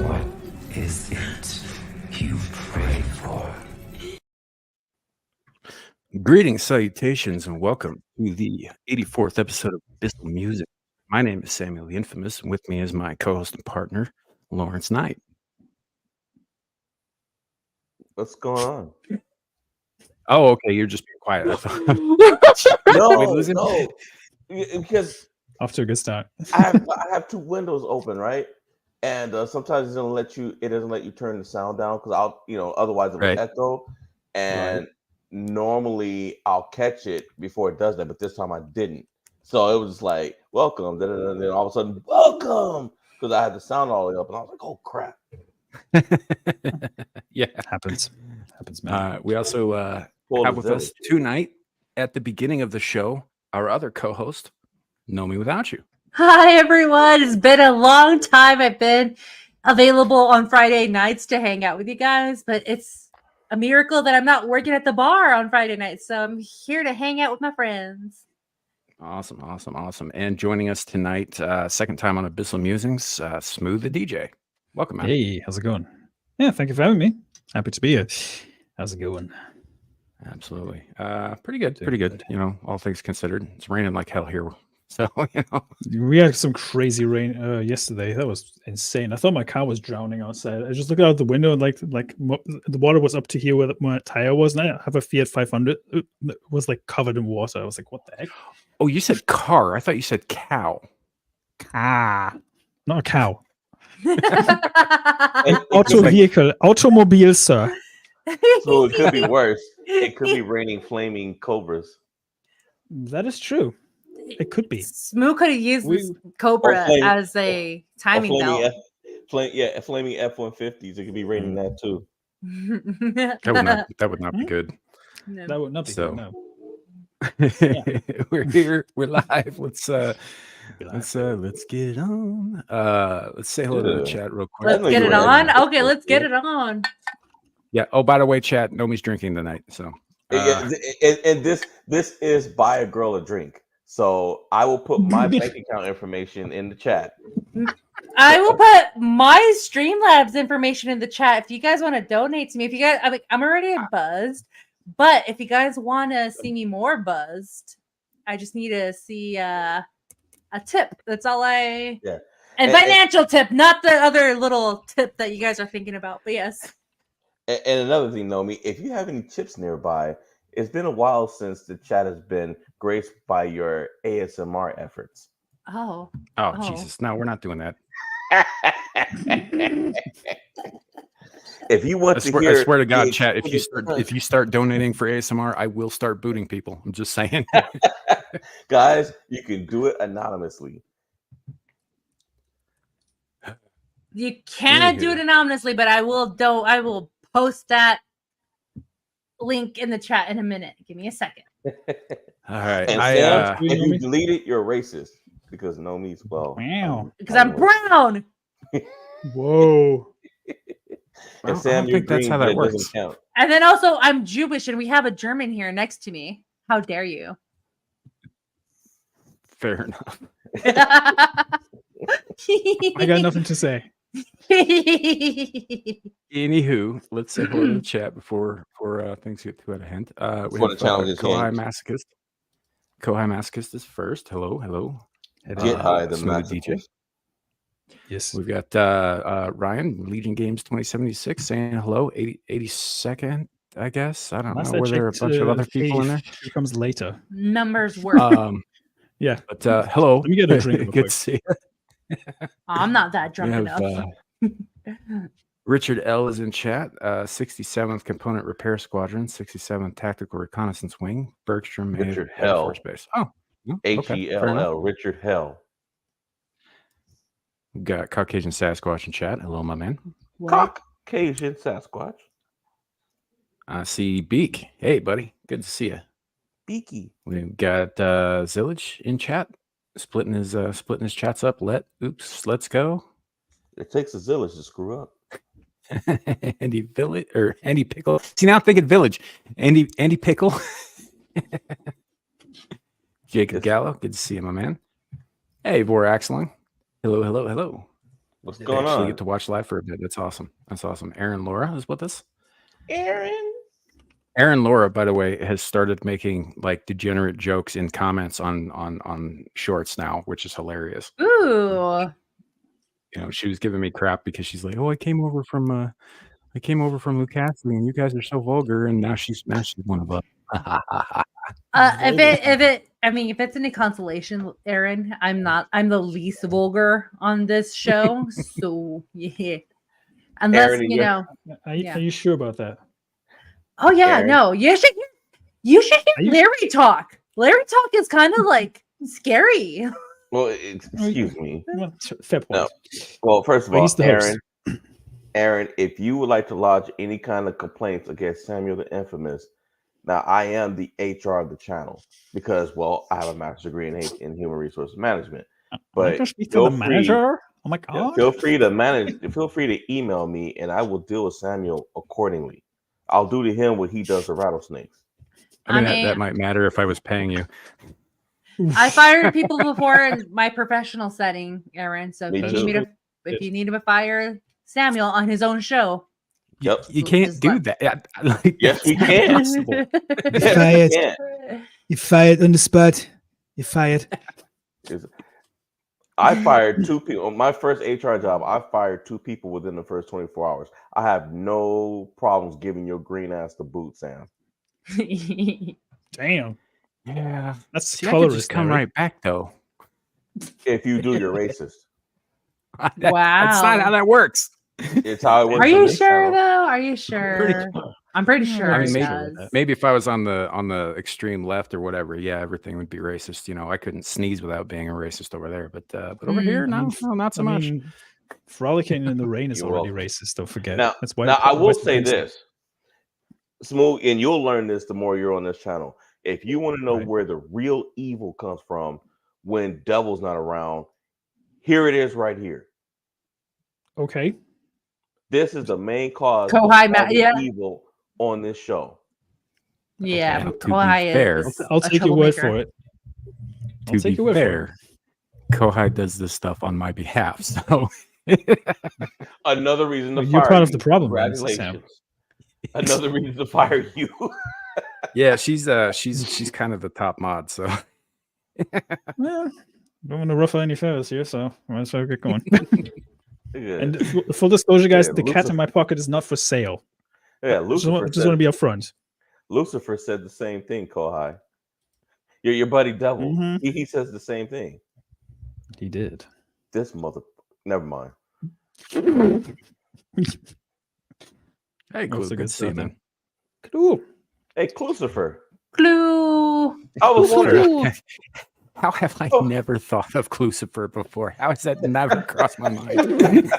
What is it you pray for? Greetings, salutations, and welcome to the 84th episode of Abyssal Musings. My name is Samuel the Infamous, and with me is my co-host and partner, Lawrence Knight. What's going on? Oh, okay, you're just being quiet. I thought. No, because off to a good start. I have two windows open, right? And sometimes it doesn't let you turn the sound down because otherwise it will echo. And normally I'll catch it before it does that, but this time I didn't. So it was like, welcome. Then all of a sudden, welcome, because I had the sound all the way up, and I was like, oh crap. Yeah, happens, man. We also have with us tonight at the beginning of the show our other co-host, Know Me Without You. Hi everyone, it's been a long time. I've been available on Friday nights to hang out with you guys, but it's a miracle that I'm not working at the bar on Friday nights, so I'm here to hang out with my friends. Awesome. And joining us tonight, second time on Abyssal Musings, Smooth the DJ. Welcome, man. Hey, how's it going? Yeah, thank you for having me. Happy to be here. How's it going? Absolutely. Pretty good. You know, all things considered. It's raining like hell here. So, we had some crazy rain yesterday. That was insane. I thought my car was drowning outside. I just looked out the window and like the water was up to here where my tire was. And I have a Fiat 500. It was like covered in water. I was like, what the heck? Oh, you said car. I thought you said cow. Not a cow. Automobile, sir. So it could be worse. It could be raining flaming cobras. That is true. It could be. Smooth could have used this cobra as a timing belt. A flaming F-150s. It could be raining that too. That would not be good. No. That would not be good. No. We're here. We're live. Let's get it on. Let's say hello to the chat real quick. Let's get it on. Okay, let's get it on. Yeah. Oh, by the way, chat, Nomi's drinking tonight. So and this is buy a girl a drink. So I will put my bank account information in the chat. I will put my Streamlabs information in the chat if you guys want to donate to me. If you guys, I'm already buzzed, but if you guys want to see me more buzzed, I just need to see a tip. That's all and financial tip, not the other little tip that you guys are thinking about. But yes. And another thing, Nomi, if you have any chips nearby, it's been a while since the chat has been graced by your ASMR efforts. Oh, Jesus! No, we're not doing that. If you want to hear, I swear to God, chat. If you start donating for ASMR, I will start booting people. I'm just saying, guys, you can do it anonymously. You can do it anonymously, but I will post that link in the chat in a minute. Give me a second. All right. And if you delete it, you're racist because Nomi's wow. Because I'm brown. Whoa. And Sam, I don't think that's how that works. And then also, I'm Jewish, and we have a German here next to me. How dare you? Fair enough. I got nothing to say. Anywho, let's say hello to the chat before things get too out of hand. We have Kohai Masochist. Kohai Masochist is first. Hello. Get high, the DJ. Yes. We've got Ryan, Legion Games 2076, saying hello. 82nd, I guess. I don't know. Were there a bunch of other people in there? It comes later. Numbers work. Yeah. But hello. Let me get a drink. Good to see you. I'm not that drunk enough. Richard L is in chat. 67th Component Repair Squadron, 67th Tactical Reconnaissance Wing, Bergstrom, Richard Hell, Force Base. Oh, H-E-L-L, Richard Hell. We've got Caucasian Sasquatch in chat. Hello, my man. Caucasian Sasquatch. I see Beak. Hey, buddy. Good to see you. Beaky. We've got Zillage in chat. Splitting his chats up. Let's go. It takes a Zillage to screw up. Andy Village or Andy Pickle. See, now I'm thinking Village. Andy Pickle. Jacob Gallo. Good to see you, my man. Hey, Vor Axling. Hello. What's Did going actually on? get to watch live for a bit. That's awesome. That's awesome. Aaron Laura is with us. Aaron Laura, by the way, has started making like degenerate jokes in comments on shorts now, which is hilarious. Ooh. You know, she was giving me crap because she's like, "Oh, I came over from Lucasly, and you guys are so vulgar." And now she's one of us. If it's any consolation, Aaron, I'm the least vulgar on this show. So yeah. Unless Aaron, Are you sure about that? Oh yeah, Aaron. no. You should hear Larry talk. Larry talk is kind of like scary. Well, excuse me. Well, fair point. No. Well, first of Well, all, he's the host. Aaron, if you would like to lodge any kind of complaints against Samuel the Infamous, now I am the HR of the channel because, well, I have a master's degree in human resources management. But to speak to the manager. Oh my god! Feel free to email me, and I will deal with Samuel accordingly. I'll do to him what he does to rattlesnakes. I mean, that might matter if I was paying you. I fired people before in my professional setting, Aaron. So if you need to fire Samuel on his own show, you can't do that. Like, yes, we can. You're fired. You're fired on the spot. You're fired. I fired 2 people. On my first HR job, I fired 2 people within the first 24 hours. I have no problems giving your green ass the boot, Sam. Damn. Yeah. That's I could just come right back, though. If you do, you're racist. Wow. That's not how that works. It's how it works. Are you sure, though? Are you sure? I'm pretty sure. I mean, maybe if I was on the extreme left or whatever, yeah, everything would be racist. You know, I couldn't sneeze without being a racist over there, but over here, no, not so much. Frolicking in the rain is already racist. Don't forget. Now, that's why. Now I will say this, Smooth, and you'll learn this the more you're on this channel. If you want to know where the real evil comes from when Devil's not around, here it is right here. Okay. This is the main cause of evil on this show. Yeah, okay. Kohai is. I'll take your word for it. To be fair, Kohai does this stuff on my behalf. So another reason to fire you're part of the problem. Congratulations. Another reason to fire you. Yeah, she's kind of the top mod. So well, don't want to ruffle any feathers here, so might as well get going. And full disclosure, guys, the cat in my pocket is not for sale. Yeah, Lucifer just want to be upfront. Lucifer said the same thing, Kohai. Your buddy Devil. Mm-hmm. He says the same thing. He did. This mother. Never mind. Hey, Clue, good to see you, man. Clue. Hey, Lucifer. Clue. I was wondering. How have I never thought of Lucifer before? How has that never crossed my mind?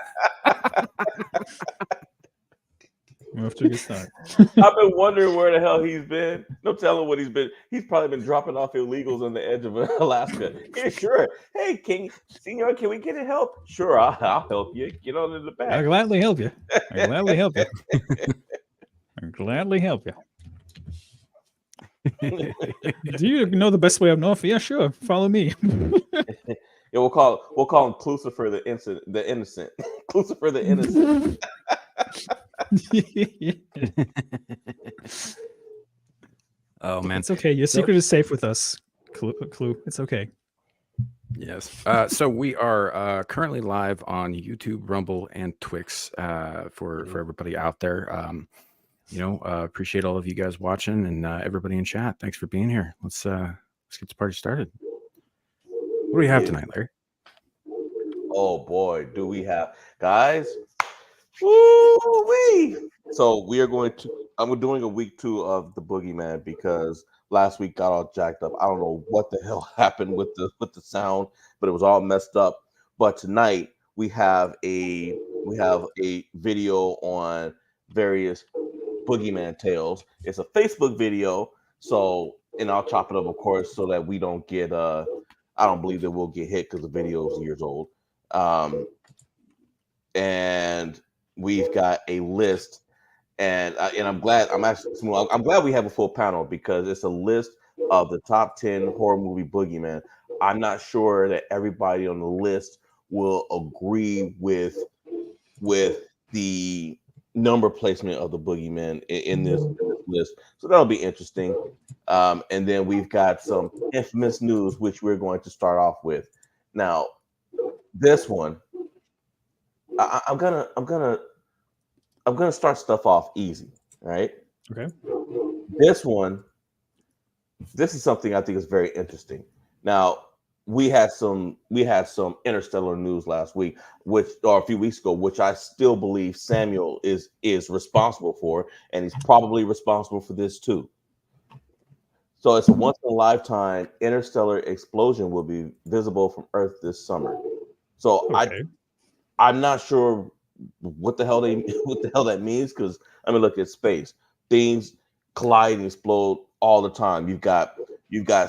We're off to a good start. I've been wondering where the hell he's been. No telling what he's been. He's probably been dropping off illegals on the edge of Alaska. Yeah, sure. Hey, Senor, can we get a help? Sure, I'll help you. Get on in the back. I'll gladly help you. I'll gladly help you. Do you know the best way up north? Yeah, sure. Follow me. Yeah, we'll call him Lucifer the innocent. Lucifer the innocent. Oh man, it's okay. Your secret is safe with us, Clue. It's okay. Yes. So we are currently live on YouTube, Rumble, and Twix for everybody out there. Appreciate all of you guys watching and everybody in chat. Thanks for being here. Let's get the party started. What do we have tonight, Larry? Oh boy, do we have, guys? Woo-wee! So we are I'm doing a week 2 of the Boogeyman because last week got all jacked up. I don't know what the hell happened with the sound, but it was all messed up. But tonight we have a video on various Boogeyman tales. It's a Facebook video, and I'll chop it up, of course, so that we don't get I don't believe that we'll get hit because the video is years old. And we've got a list, and I'm glad we have a full panel because it's a list of the top 10 horror movie Boogeyman. I'm not sure that everybody on the list will agree with the number placement of the boogeyman in this list. So that'll be interesting. And then we've got some infamous news, which we're going to start off with. Now, this one, I'm gonna start stuff off easy, right? Okay. This is something I think is very interesting. Now, we had some interstellar news last week, or a few weeks ago, which I still believe Samuel is responsible for, and he's probably responsible for this too. So it's a once in a lifetime interstellar explosion will be visible from Earth this summer. So Okay. I'm not sure what the hell that means, because I mean, look at space. Things collide and explode all the time. You've got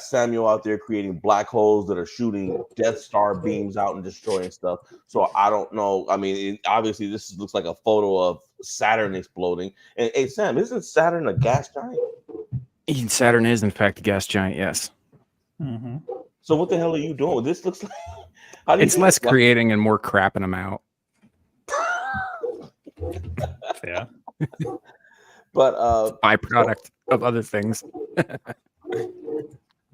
Samuel out there creating black holes that are shooting Death Star beams out and destroying stuff. So I don't know. I mean, obviously this looks like a photo of Saturn exploding. And hey, Sam, isn't Saturn a gas giant? Saturn is in fact a gas giant. Yes. Mm-hmm. So what the hell are you doing? This looks like It's less creating and more crapping them out. Yeah. But byproduct of other things.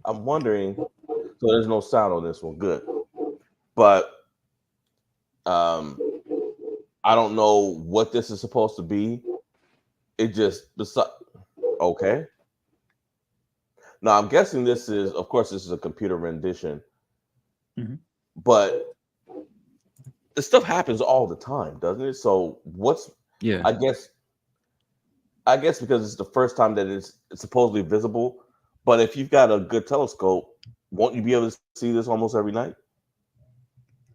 I'm wondering. So there's no sound on this one. Good. But I don't know what this is supposed to be. It just okay. Now I'm guessing this is, of course, this is a computer rendition. Mm-hmm. But this stuff happens all the time, doesn't it? So yeah. I guess because it's the first time that it's supposedly visible. But if you've got a good telescope, won't you be able to see this almost every night?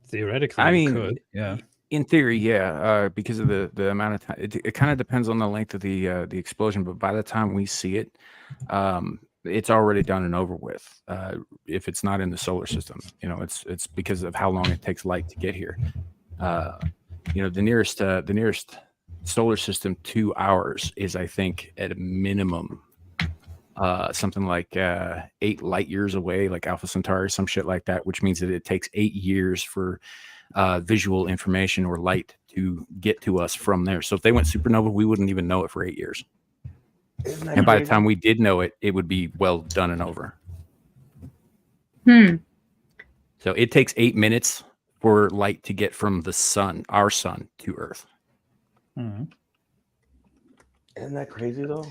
Theoretically, I mean, you could. Yeah. In theory, yeah, because of the amount of time. It kind of depends on the length of the explosion, but by the time we see it, it's already done and over with. If it's not in the solar system, it's because of how long it takes light to get here. The nearest solar system to ours is, I think, at a minimum something like 8 light years away, like Alpha Centauri, some shit like that, which means that it takes 8 years for visual information or light to get to us from there. So if they went supernova, we wouldn't even know it for 8 years. And by the time we did know it, it would be well done and over. So it takes 8 minutes for light to get from the sun, our sun, to Earth. Mm-hmm. Isn't that crazy though?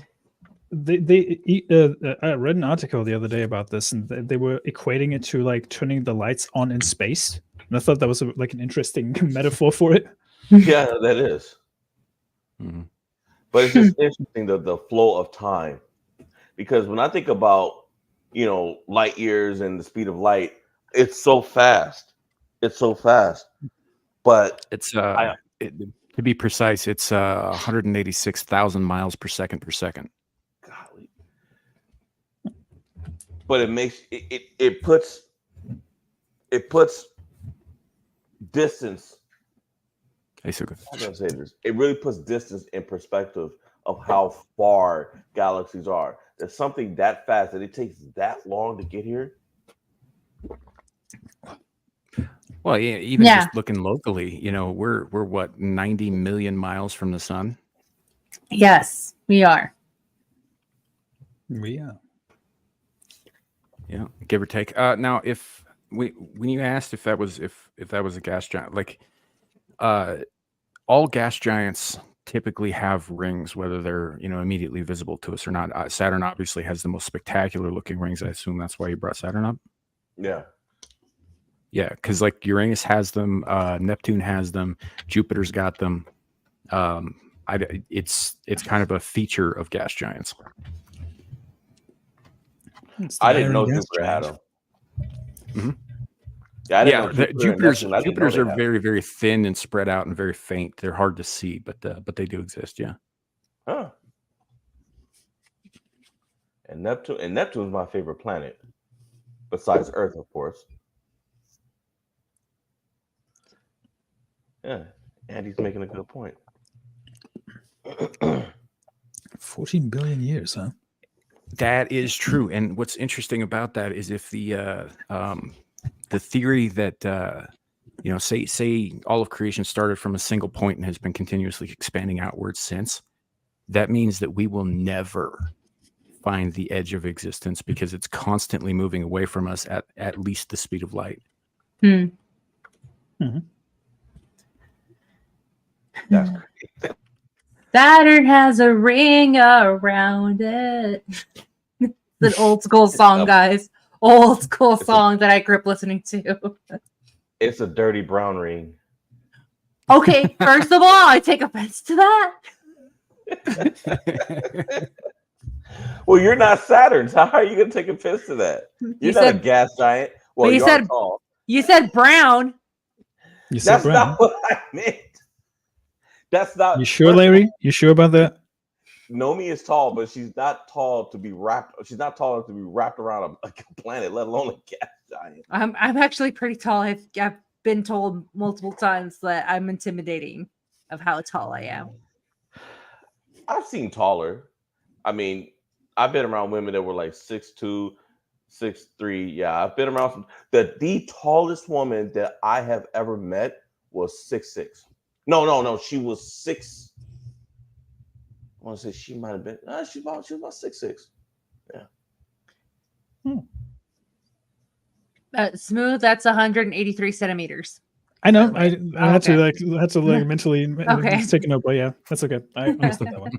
I read an article the other day about this, and they were equating it to like turning the lights on in space. And I thought that was an interesting metaphor for it. Yeah, that is. Mm-hmm. But it's just interesting the flow of time, because when I think about light years and the speed of light, it's so fast. It's so fast. But it's to be precise, it's 186,000 miles per second per second. Golly. But it makes it puts distance. Hey, so good. I'm gonna say this. It really puts distance in perspective of how far galaxies are. There's something that fast that it takes that long to get here. Well, yeah, even just looking locally, we're what, 90 million miles from the sun? Yes, we are. We are. Yeah, give or take. Now, when you asked if that was a gas giant, like all gas giants typically have rings, whether they're immediately visible to us or not. Saturn obviously has the most spectacular looking rings. I assume that's why you brought Saturn up. Yeah. Yeah, because like Uranus has them, Neptune has them, Jupiter's got them. It's kind of a feature of gas giants. I didn't know Jupiter had them. Mm-hmm. Yeah, Jupiter's are very, very thin and spread out and very faint. They're hard to see, but they do exist. Yeah. Huh. And Neptune's my favorite planet, besides Earth, of course. Yeah, Andy's making a good point. 14 billion years, huh? That is true. And what's interesting about that is if the theory that say all of creation started from a single point and has been continuously expanding outwards since, that means that we will never find the edge of existence because it's constantly moving away from us at least the speed of light. Mm-hmm. That's crazy. Saturn has a ring around it. It's an old school song, guys. Old school song that I grew up listening to. It's a dirty brown ring. Okay, first of all, I take offense to that. Well, you're not Saturn. So how are you going to take offense to that? You're not a gas giant. Well, you you said are tall. You said brown. You said That's brown. not what I meant. That's not. You sure, Larry? You sure about that? Nomi is tall, but she's not tall to be wrapped. She's not tall enough to be wrapped around a planet, let alone a gas giant. I'm actually pretty tall. I've been told multiple times that I'm intimidating of how tall I am. I've seen taller. I mean, I've been around women that were like 6'2", 6'3". Yeah, I've been around the tallest woman that I have ever met was 6'6". No. She was 6. I want to say she might have been. She was about 6'6". Yeah. Smooth. That's 183 centimeters. I know. I had to mentally take a note, but yeah, that's okay. I understood that one.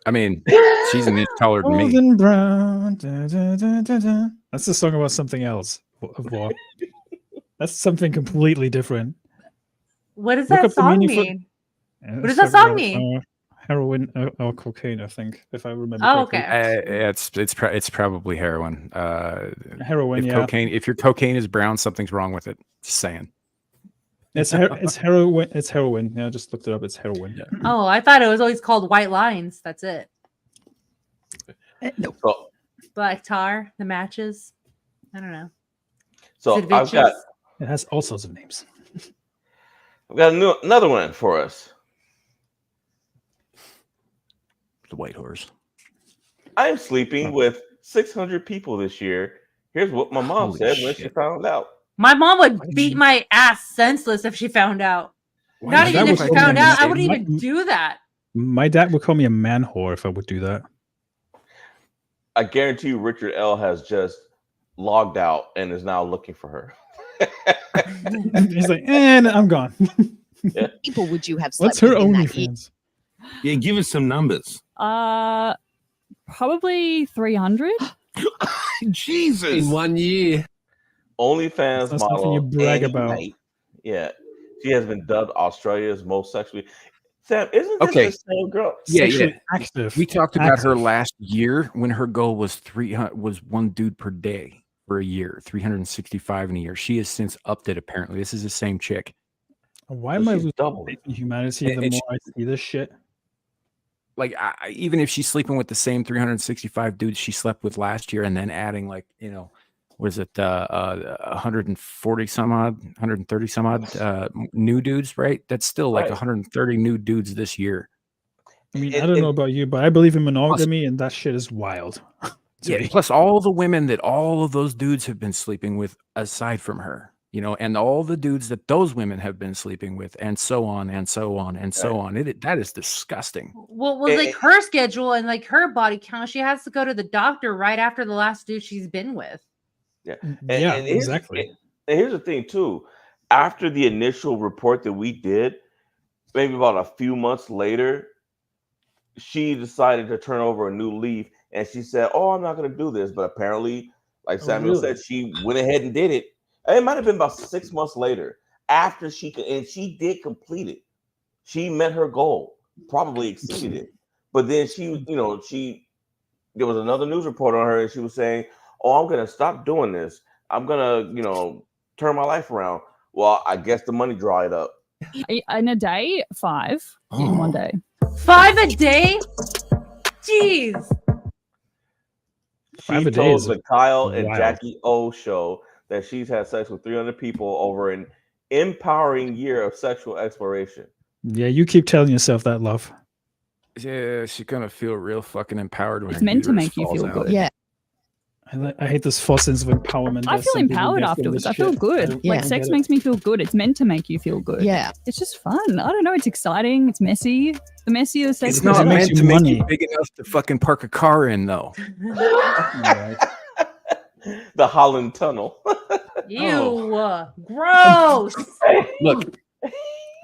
I mean, she's an inch taller than me. Golden brown. Da, da, da, da, da. That's a song about something else. That's something completely different. What does that song mean? What does that song mean? Heroin or cocaine, I think, if I remember. Oh, correctly. okay. It's probably heroin. Heroin. If your cocaine is brown, something's wrong with it. Just saying. It's heroin. It's heroin. Yeah, I just looked it up. It's heroin. Yeah. Oh, I thought it was always called White Lines. That's it. No. Black tar, the matches. I don't know. So Is it Vitches? It has all sorts of names. I've got another one for us. The white horse. I am sleeping with 600 people this year. Here's what my mom said when she found out. My mom would beat my ass senseless if she found out. Not even if she found out. I wouldn't even do that. My dad would call me a man whore if I would do that. I guarantee you Richard L. has just logged out and is now looking for her. He's like, and I'm gone. Yeah. People would you have slept What's her with in that OnlyFans? Yeah, give us some numbers. Probably 300. Jesus. In 1 year. OnlyFans That's something model. you brag Annie about. Knight. Yeah. She has been dubbed Australia's most sexually. Sam, isn't this Okay. the same girl? Yeah, Sexually active. We talked about her Active. last year when her goal was 300 was one dude per day for a year, 365 in a year. She has since upped it. Apparently, this is the same chick. Why am I She's losing doubled. faith in humanity the It- more I see this shit? Like, even if she's sleeping with the same 365 dudes she slept with last year, and then adding what is it, 140 some odd, 130 some odd new dudes, right? That's still like Right. 130 new dudes this year. I mean, I don't know about you, but I believe in monogamy, and that shit is wild. to Yeah. me. Plus all the women that all of those dudes have been sleeping with aside from her, and all the dudes that those women have been sleeping with, and so on and so on and so on. That is disgusting. Well, like her schedule and like her body count, she has to go to the doctor right after the last dude she's been with. Yeah. Yeah, and here's- exactly. And here's the thing, too. After the initial report that we did, maybe about a few months later, she decided to turn over a new leaf. And she said, "Oh, I'm not going to do this." But apparently, like Samuel really? said, she went ahead and did it. And it might have been about 6 months later after she did complete it. She met her goal, probably exceeded it. But then there was another news report on her, and she was saying, "Oh, I'm going to stop doing this. I'm going to, turn my life around." Well, I guess the money dried up. In a day, 5 in one day. 5 a day? Jeez. 5 She a day told is the Kyle and wild. Jackie O show that she's had sex with 300 people over an empowering year of sexual exploration. Yeah, you keep telling yourself that, love. Yeah, she's gonna feel real fucking empowered when It's her meant to uterus make you falls feel out. good. Yeah. I hate this false sense of empowerment. I that feel some people empowered get from afterwards. this I feel shit. good. don't- Yeah. Like I don't sex get it. makes me feel good. It's meant to make you feel good. Yeah. It's just fun. I don't know. It's exciting. It's messy. The messier sex It's is not it makes meant you to make money. you big enough to fucking park a car in, though. Right. The Holland Tunnel. Ew, gross. Look,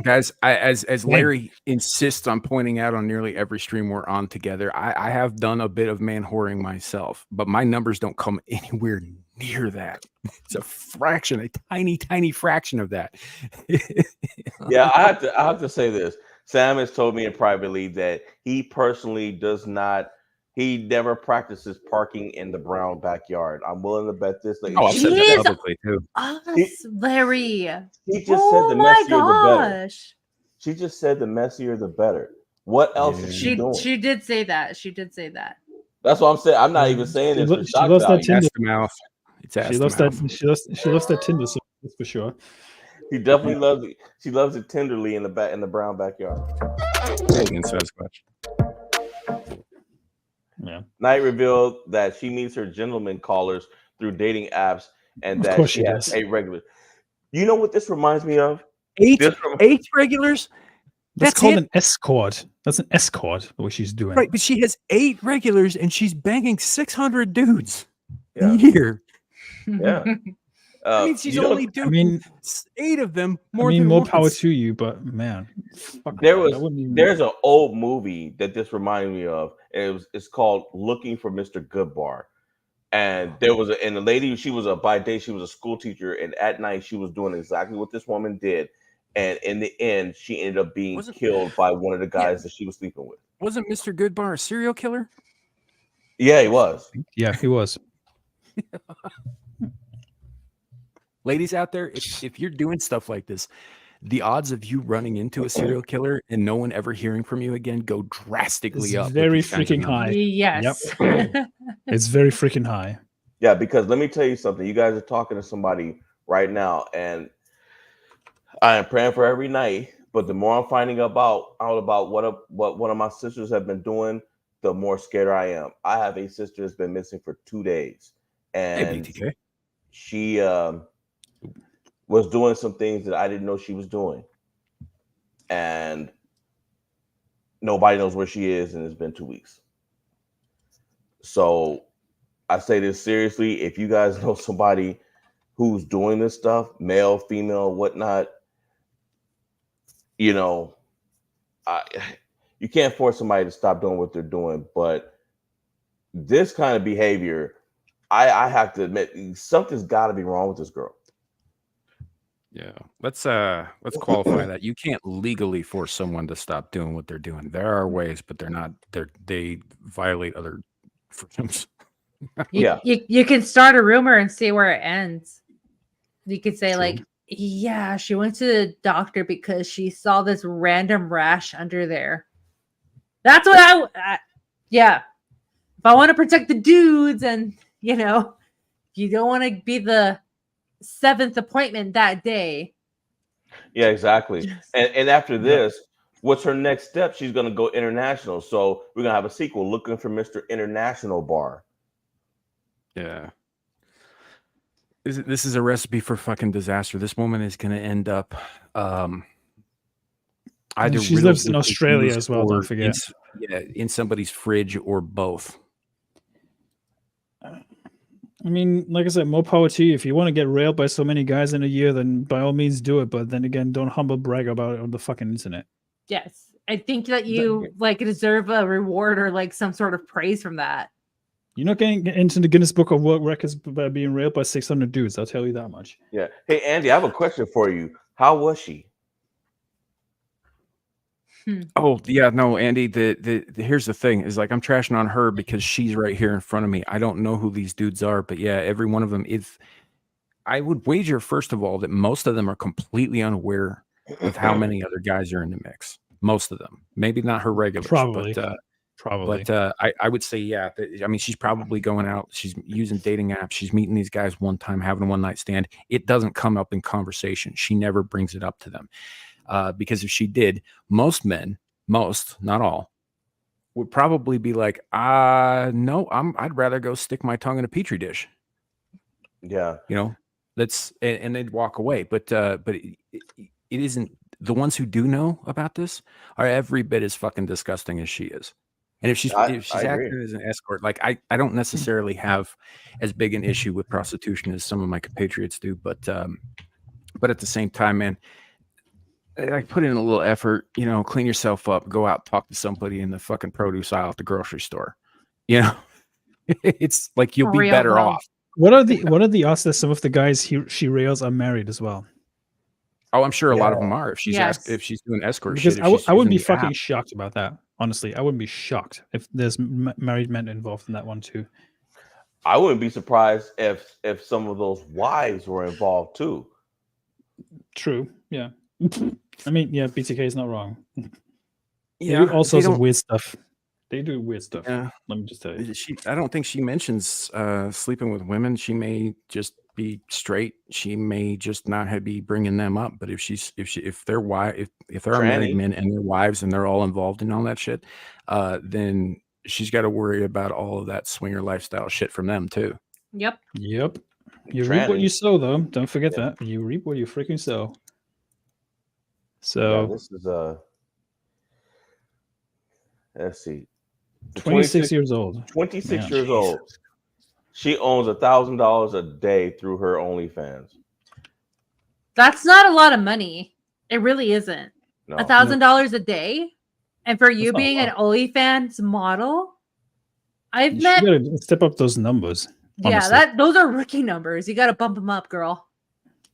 guys, as Larry insists on pointing out on nearly every stream we're on together, I have done a bit of man whoring myself, but my numbers don't come anywhere near that. It's a fraction, a tiny fraction of that. Yeah, I have to say this. Sam has told me privately that he personally does not. He never practices parking in the Brown backyard. I'm willing to bet this. Like, Oh, I've said Jeez. that publicly too. Us, Larry. He just said Oh the my messier the better. gosh. She just said the messier the better. What else is she doing? She did say that. She did say that. That's what I'm saying. I'm not even saying this for She shock loves that value. Tinder. Ass to mouth. It's ass She to loves mouth. that. She loves that Tinder. So that's for sure. She definitely loves it. She loves it tenderly in the Brown backyard. Megan Sasquatch. Yeah. Knight revealed that she meets her gentleman callers through dating apps and Of that course she she has does. 8 regulars. You know what this reminds me of? Eight This regulars? That's That's called it? an escort. That's an escort. What she's doing. Right, but she has 8 regulars and she's banging 600 dudes Yeah. a year. Yeah. I mean, she's you know, only doing I mean, 8 of them I more mean, than more once. power to you, but man, fuck There that. was I wouldn't even- there's an old movie that this reminded me of. And it's called Looking for Mr. Goodbar. And there was and the lady, she was by day she was a school teacher, and at night she was doing exactly what this woman did. And in the end, she ended up being killed by one of the guys that she was sleeping with. Wasn't Mr. Goodbar a serial killer? Yeah, he was. Yeah, he was. Ladies out there, if you're doing stuff like this, the odds of you running into a serial killer and no one ever hearing from you again go drastically It's up. with very these kinds of freaking numbers. high. Yes. It's very freaking high. Yeah, because let me tell you something. You guys are talking to somebody right now, and I am praying for every night. But the more I'm finding out about what one of my sisters have been doing, the more scared I am. I have a sister that's been missing for 2 days, Hey, and BTK. she was doing some things that I didn't know she was doing, and nobody knows where she is, and it's been 2 weeks. So I say this seriously. If you guys know somebody who's doing this stuff, male, female, whatnot, you know, you can't force somebody to stop doing what they're doing. But this kind of behavior, I have to admit, something's got to be wrong with this girl. Yeah, let's qualify that. You can't legally force someone to stop doing what they're doing. There are ways, but they violate other freedoms. You can start a rumor and see where it ends. You could say True. like, yeah, she went to the doctor because she saw this random rash under there. That's what yeah. If I want to protect the dudes, and you don't want to be the 7th appointment that day. Yeah, exactly. And after this, what's her next step? She's going to go international. So we're going to have a sequel, Looking for Mr. International Bar. Yeah. This is a recipe for fucking disaster. This woman is going to end up either She riddled lives in with Australia disease as well, don't or forget. in somebody's fridge or both. I mean, like I said, more power to you. If you want to get railed by so many guys in a year, then by all means do it. But then again, don't humble brag about it on the fucking internet. Yes. I think that you deserve a reward or like some sort of praise from that. You're not getting into the Guinness Book of World Records by being railed by 600 dudes. I'll tell you that much. Yeah. Hey, Andy, I have a question for you. How was she? Oh yeah, no, Andy. The here's the thing: is like I'm trashing on her because she's right here in front of me. I don't know who these dudes are, but yeah, every one of them. If I would wager, first of all, that most of them are completely unaware of how many other guys are in the mix. Most of them, maybe not her regulars, Probably. But I would say, yeah. I mean, she's probably going out. She's using dating apps. She's meeting these guys one time, having a one night stand. It doesn't come up in conversation. She never brings it up to them. Because if she did, most men, not all, would probably be like, no, I'd rather go stick my tongue in a petri dish. Yeah. You know, and they'd walk away. But it isn't. The ones who do know about this are every bit as fucking disgusting as she is. And if she's acting as an escort, like I don't necessarily have as big an issue with prostitution as some of my compatriots do, but at the same time, man, like put in a little effort, you know, clean yourself up, go out, talk to somebody in the fucking produce aisle at the grocery store. You know, it's like you'll be better off. What are the odds that some of the guys she rails are married as well? Oh, I'm sure a lot of them are. If she's if she's doing escort because shit, I wouldn't be fucking shocked about that. Honestly, I wouldn't be shocked if there's married men involved in that one too. I wouldn't be surprised if some of those wives were involved too. True. Yeah. I mean, yeah, BTK is not wrong. Yeah. They do all sorts of weird stuff. They do weird stuff. Yeah. Let me just tell you. I don't think she mentions sleeping with women. She may just be straight. She may just not be bringing them up. But if there are married men and their wives and they're all involved in all that shit, then she's got to worry about all of that swinger lifestyle shit from them too. Yep. You reap what you sow, though. Don't forget that. You reap what you freaking sow. So this is let's see. 26 years old. 26 years old. She owns $1,000 a day through her OnlyFans. That's not a lot of money. It really isn't. No. $1,000 a day, and for you being an OnlyFans model, You gotta step up those numbers. Honestly. Yeah, those are rookie numbers. You got to bump them up, girl.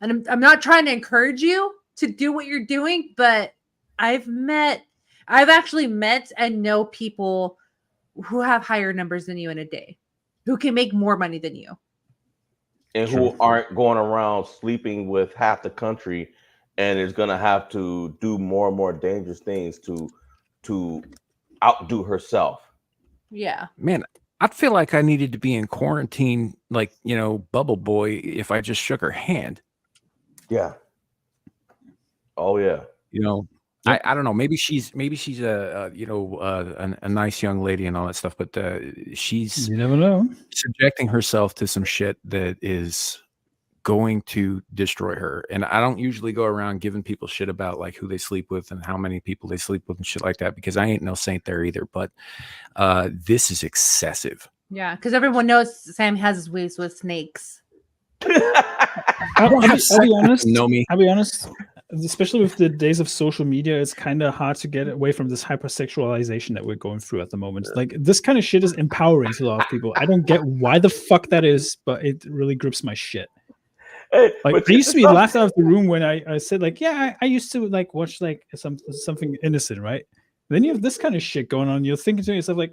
And I'm not trying to encourage you to do what you're doing, but I've actually met and know people who have higher numbers than you in a day, who can make more money than you. And who aren't going around sleeping with half the country and is going to have to do more and more dangerous things to outdo herself. Yeah. Man, I'd feel like I needed to be in quarantine, like, you know, Bubble Boy, if I just shook her hand. Yeah. Oh, yeah. You know, I don't know. Maybe she's a nice young lady and all that stuff, but she's, you never know, subjecting herself to some shit that is going to destroy her. And I don't usually go around giving people shit about like who they sleep with and how many people they sleep with and shit like that, because I ain't no saint there either. But this is excessive. Yeah, because everyone knows Sam has his ways with snakes. I'll be honest. Know me. I'll be honest. Especially with the days of social media, it's kind of hard to get away from this hypersexualization that we're going through at the moment. Like, this kind of shit is empowering to a lot of people. I don't get why the fuck that is, but it really grips my shit. Hey, like, I used to be laughed out of the room when I said, like, yeah, I used to like watch like something innocent, right? And then you have this kind of shit going on. You're thinking to yourself, like,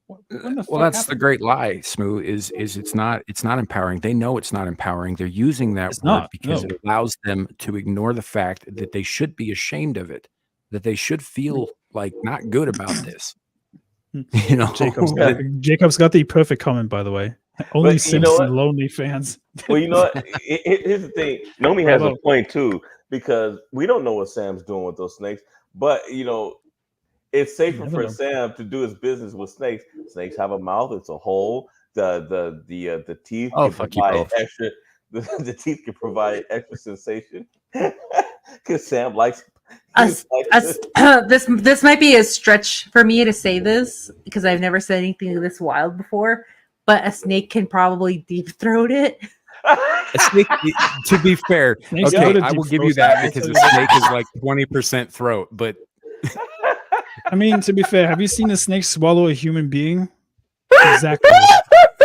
well, that's the great lie, Smooth, is it's not empowering. They know it's not empowering. They're using that word because it allows them to ignore the fact that they should be ashamed of it, that they should feel like not good about this. You know, Jacob's got the perfect comment, by the way. Only Sims and lonely fans. Well, you know what? Here's the thing. Nomi has a point too, because we don't know what Sam's doing with those snakes, but you know, it's safer for Sam to do his business with snakes. Snakes have a mouth; it's a hole. The teeth can provide extra. The teeth can provide extra sensation because Sam likes. This might be a stretch for me to say this because I've never said anything this wild before. But a snake can probably deep throat it. A snake, to be fair, okay, I will give you that because a snake is like 20% throat. But I mean, to be fair, have you seen a snake swallow a human being? Exactly.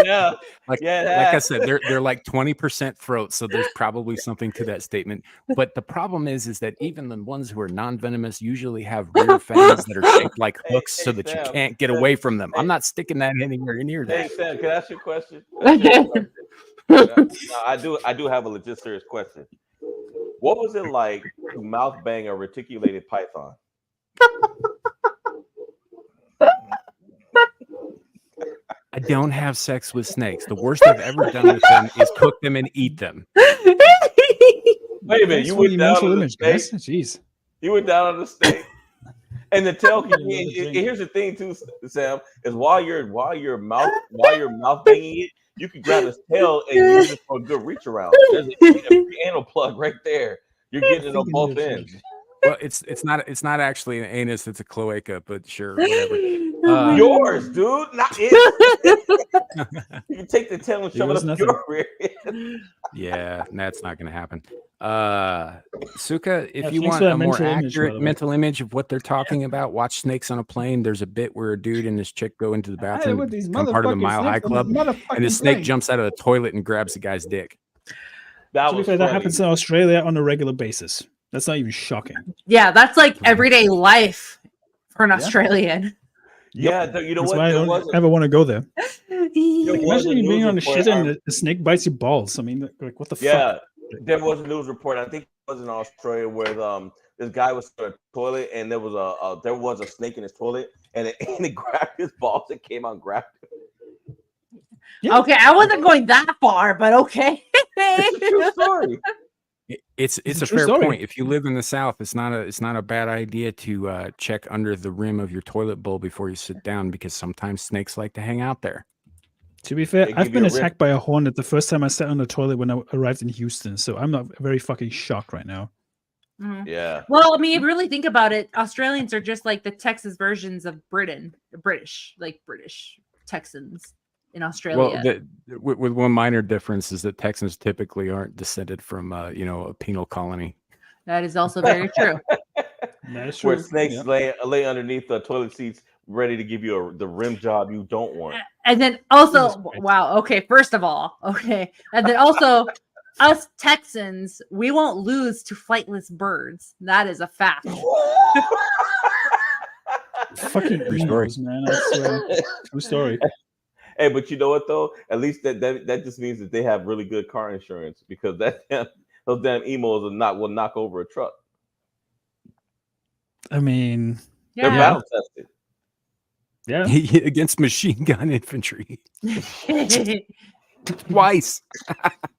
Yeah. Like I said, they're like 20% throat, so there's probably something to that statement. But the problem is that even the ones who are non-venomous usually have rear fangs that are shaped like hooks so that Sam, you can't get away from them. I'm not sticking that anywhere near that. Hey Sam, can I ask you a question? I do have a legit serious question. What was it like to mouth bang a reticulated python? I don't have sex with snakes. The worst I've ever done with them is cook them and eat them. Wait a minute, you went down on the snake? Jeez. You went down on the snake And the tail can Yeah, be. the And here's the thing too, Sam, is while you're mouth banging it, you can grab his tail and use it for a good reach around. There's a free anal plug right there. You're getting it on both ends. Well, it's not actually an anus; it's a cloaca. But sure, whatever. Yours, dude, not it. You can take the tail and shove it was up nothing. your rear end. Yeah, that's not going to happen. Suka, if Yeah, you thanks want for that a more mental image, by accurate the way. mental image of what they're talking about, watch Snakes on a Plane. There's a bit where a dude and his chick go into the bathroom, with these become part of the motherfucking Mile High snakes on the Club, and the motherfucking snake plane. jumps out of the toilet and grabs the guy's dick. That To be was fair, that funny. happens in Australia on a regular basis. That's not even shocking. Yeah, that's like everyday life for an Yeah. Australian. Yeah, you know That's what? why I There don't was ever want to go there. there Like, was imagine a you being news on the report. shit and the snake bites your balls. I mean, like what the Yeah, fuck? there was a news report. I think it was in Australia where this guy was in a toilet and there was a snake in his toilet and it grabbed his balls and came out and grabbed him. Yeah. Okay, I wasn't going that far, but okay. It's a true story. It's It's a a true fair story. point. If you live in the South, it's not a bad idea to check under the rim of your toilet bowl before you sit down, because sometimes snakes like to hang out there. To be fair, They I've give been you a rip. attacked by a hornet the first time I sat on the toilet when I arrived in Houston, so I'm not very fucking shocked right now. Mhm. Yeah. Well, I mean, if you really think about it, Australians are just like the Texas versions of British Texans in Australia. Well, with one minor difference is that Texans typically aren't descended from a penal colony. That is also very true. That is Where true. snakes Yeah. lay underneath the toilet seats, ready to give you the rim job you don't want. And then also, Jesus Christ. wow, okay, first of all, okay. And then also, us Texans, we won't lose to flightless birds. That is a fact. Fucking True story. emos, man. I swear. True story. Hey, but you know what though? At least that just means that they have really good car insurance, because those damn emos will knock over a truck. I mean, They're Yeah. battle tested. yeah. Against machine gun infantry twice,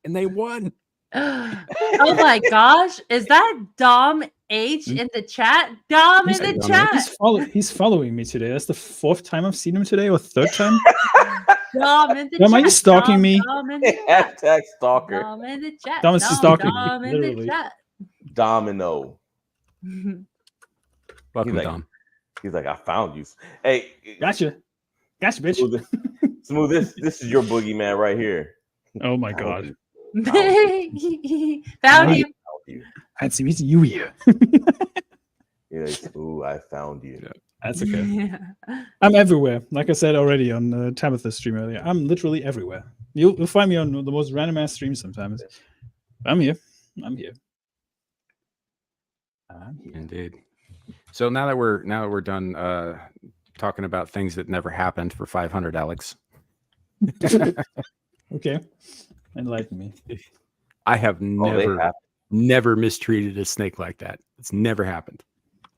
and they won. Oh my gosh. Is that Dom H in the chat? Dom in the Dom chat. He's following me today. That's the fourth time I've seen him today, or third time. Dom in the Dom, chat. are you stalking me? Dom in the chat. Hashtag stalker. Dom in the chat. Dom is stalking me, Dom in the literally. chat. Domino. Welcome, like- Dom. He's like, I found you. Hey, Gotcha, bitch. Smooth. This is your boogeyman right here. Oh my god. Found you. Fancy meeting you here. He's like, ooh, I found you. Yeah. That's okay. Yeah. I'm everywhere. Like I said already on Tabitha's stream earlier, I'm literally everywhere. You'll find me on the most random ass streams sometimes. I'm here. I'm here. Indeed. So now that we're done talking about things that never happened for 500, Alex, Okay. Enlighten me. I have they have. never mistreated a snake like that. It's never happened.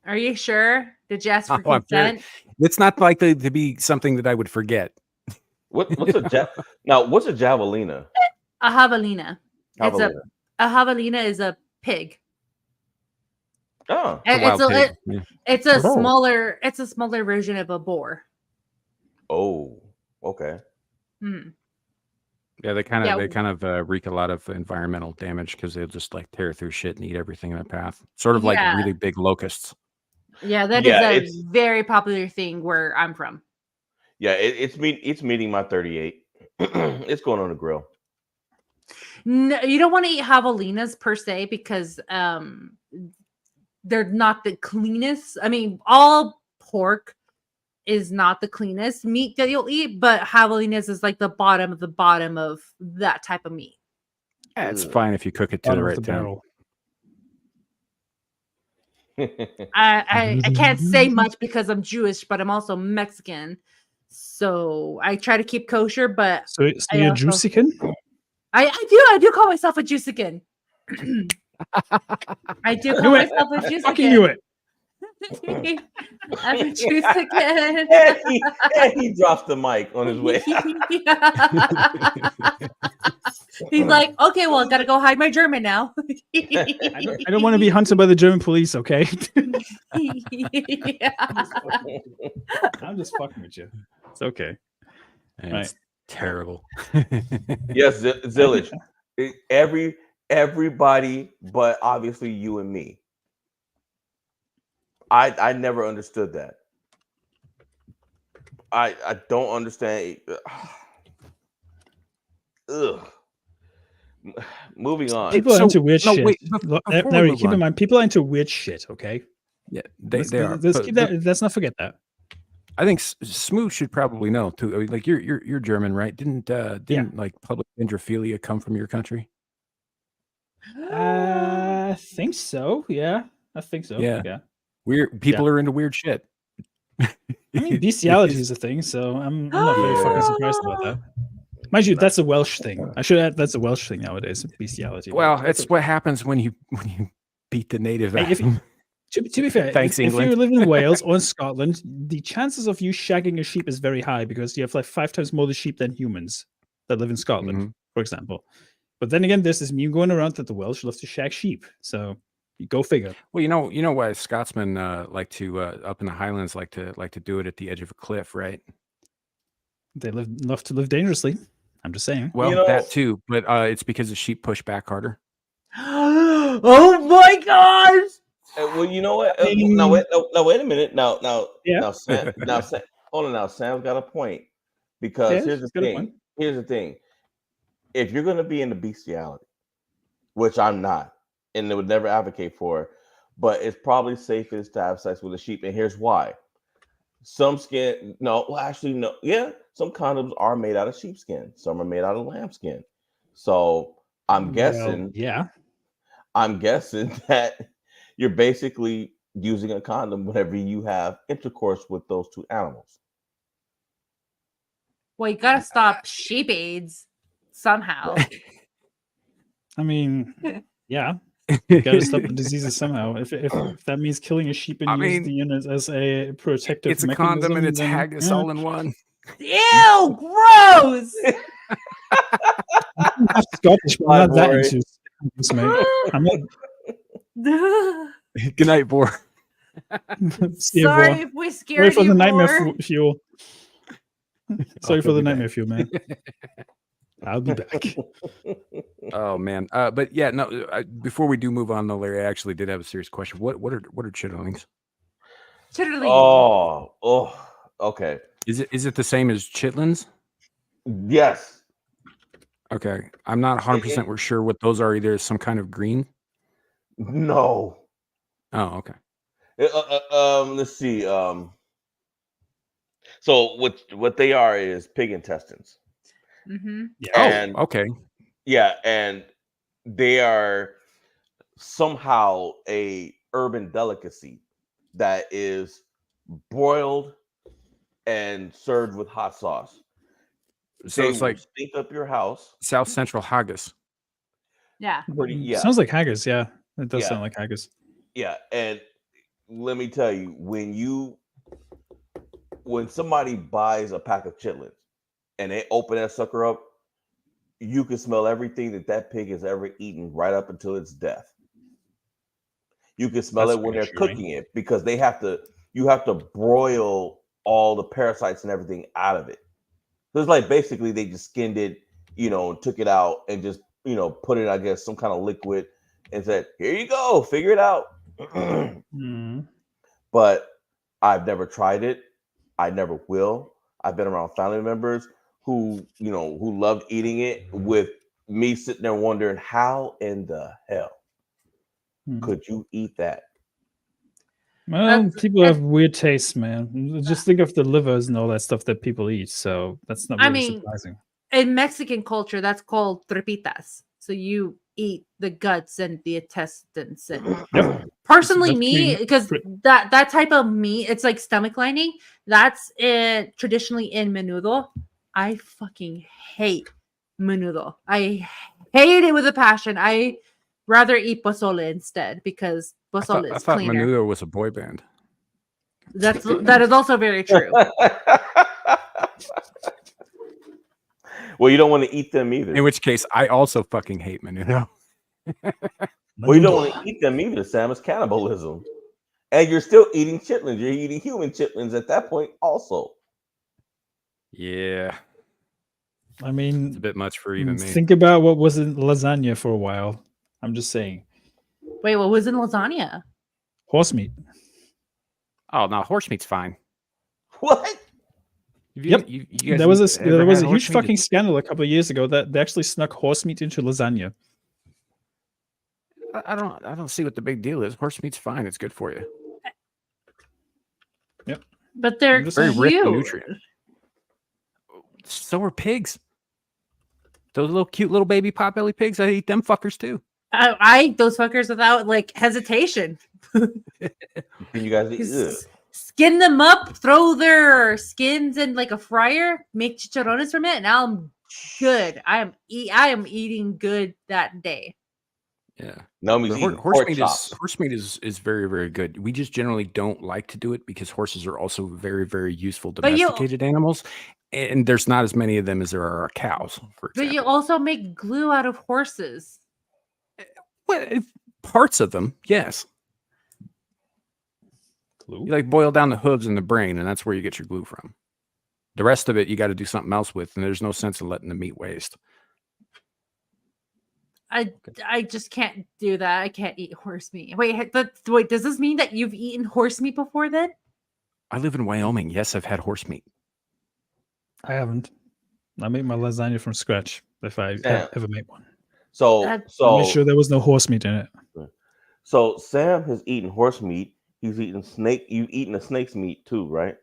Are you sure? Did you ask for Oh, I'm sure. consent? It's not likely to be something that I would forget. What's a javelina? A javelina. Javelina. A javelina is a pig. Oh, It's a wild pig. Yeah. It's a smaller version of a boar. oh, okay. Hmm. Yeah, they kind Yeah. of wreak a lot of environmental damage because they'll just like tear through shit and eat everything in their path. Sort of like Yeah. really big locusts. Yeah, that Yeah, is it's- a very popular thing where I'm from. Yeah, it's meeting my 38. It's going on the grill. No, you don't want to eat javelinas per se because they're not the cleanest. I mean, all pork is not the cleanest meat that you'll eat, but javelinas is like the bottom of that type of meat. Yeah, it's Ugh. fine if you cook it to Bottom the of right the time. barrel. I can't say much because I'm Jewish, but I'm also Mexican. So I try to keep kosher, but So I you're also- Juicican? I do call myself a Juicican. I do call Knew it. myself a I fucking knew Juicican. it. I'm a Juicican. and he drops the mic on his way. He's like, okay, well, I gotta go hide my German now. I don't want to be hunted by the German police, okay? Yeah. I'm just fucking with you. It's okay. And Right. it's terrible. Yes, Zillage. Everybody, but obviously you and me. I never understood that. I don't understand. Ugh. Moving on. People are So- into weird no, shit. wait, Look, before we Larry, move keep in on. mind, people are into weird shit, okay? Yeah, they are. Let's but- keep but that. Let's not forget that. I think Smooth should probably know too. I mean, like you're German, right? Didn't like public dendrophilia come from your country? I think so. Yeah, I think so. Yeah. Yeah. Weird people are into weird shit. I mean, bestiality is a thing, so I'm not very fucking surprised about that. Mind you, that's a Welsh thing. I should add that's a Welsh thing nowadays. Bestiality. Well, That's it's what happens when you beat the native. Hey, if to be fair, Thanks, if England. you live in Wales or in Scotland, the chances of you shagging a sheep is very high because you have like 5 times more the sheep than humans that live in Scotland, Mhm. for example. But then again, there's this meme going around that the Welsh love to shag sheep. So you go figure. Well, you know why Scotsmen like to up in the Highlands like to do it at the edge of a cliff, right? They love to live dangerously. I'm just saying. Well, that too, but it's because the sheep push back harder. Oh my gosh! Well, you know what? Now wait a minute. Now, Sam, hold on. Now, Sam's got a point because Yeah, here's he's the got a thing. point. Here's the thing. If you're going to be into bestiality, which I'm not, and would never advocate for, but it's probably safest to have sex with a sheep, and here's why. Some skin, no, well, actually, no, yeah, some condoms are made out of sheepskin. Some are made out of lambskin. So I'm guessing, I'm guessing that you're basically using a condom whenever you have intercourse with those two animals. Well, you gotta stop sheep AIDS somehow. I mean, yeah. You gotta stop the diseases somehow. If that means killing a sheep and use the unit as a protective it's a mechanism, condom and it's then, haggis all in one. Ew, gross! I'm Scottish, but I'm not that into this, mate. I'm not. Good night, Bor. See you, Sorry Bor. if we Sorry scared for you the nightmare more. fuel. Sorry for he'll the be nightmare back. fuel, man. I'll be back. Oh man, but yeah, no. Before we do move on, though, Larry, I actually did have a serious question. What are chitterlings? Chitterling. Oh, okay. Is it the same as chitlins? Yes. Okay, I'm not 100% sure what those are. Either some kind of green. No. Oh, okay. Let's see. So what they are is pig intestines. Mm-hmm. And, okay. Yeah, and they are somehow a urban delicacy that is broiled and served with hot sauce. So They it's will like stink up your house. South Central haggis. Yeah. Sounds like haggis. Yeah, it does Yeah. sound like haggis. Yeah, and let me tell you, when somebody buys a pack of chitlins and they open that sucker up, you can smell everything that pig has ever eaten right up until its death. You can smell it when they're cooking it because you have to broil all the parasites and everything out of it. So it's like basically they just skinned it, took it out and just, put it, I guess, some kind of liquid and said, here you go, figure it out. But I've never tried it. I never will. I've been around family members who loved eating it, with me sitting there wondering how in the hell could you eat that? Well, people have weird tastes, man. Just think of the livers and all that stuff that people eat. So that's not really surprising. In Mexican culture, that's called tripitas. So you eat the guts and the intestines. And personally, me, because that type of meat, it's like stomach lining. That's traditionally in menudo. I fucking hate menudo. I hate it with a passion. I rather eat pozole instead because pozole I is thought cleaner. Menudo was a boy band. That is also very true. Well, you don't want to eat them either. In which case, I also fucking hate Menudo. Well, you don't want to eat them either, Sam. It's cannibalism. And you're still eating chitlins. You're eating human chitlins at that point also. Yeah, I mean, it's a bit much for even me. think about what was in lasagna for a while. I'm just saying. Wait, what was in lasagna? Horse meat. Oh no, horse meat's fine. What? Yep. You guys There was ever a had horse huge meat? fucking scandal a couple of years ago that they actually snuck horse meat into lasagna. I don't see what the big deal is. Horse meat's fine. It's good for you. But they're Very rich in cute. nutrients. So are pigs. Those little cute little baby potbelly pigs, I eat them fuckers too. I eat those fuckers without like hesitation. Can you guys eat? Ugh. Skin them up, throw their skins in like a fryer, make chicharrones from it, and now I'm good. I am eating good that day. Yeah. No, he's eating pork chops. Horse meat is very, very good. We just generally don't like to do it because horses are also very, very useful But you- domesticated animals. And there's not as many of them as there are cows, for But example. you also make glue out of horses. Well, parts of them, yes. Glue? You like boil down the hooves and the brain, and that's where you get your glue from. The rest of it, you got to do something else with, and there's no sense in letting the meat waste. I just can't do that. I can't eat horse meat. Wait, does this mean that you've eaten horse meat before then? I live in Wyoming. Yes, I've had horse meat. I haven't. I make my lasagna from scratch if I ever make one. So I made sure there was no horse meat in it. So Sam has eaten horse meat. He's eaten snake. You've eaten a snake's meat too, right?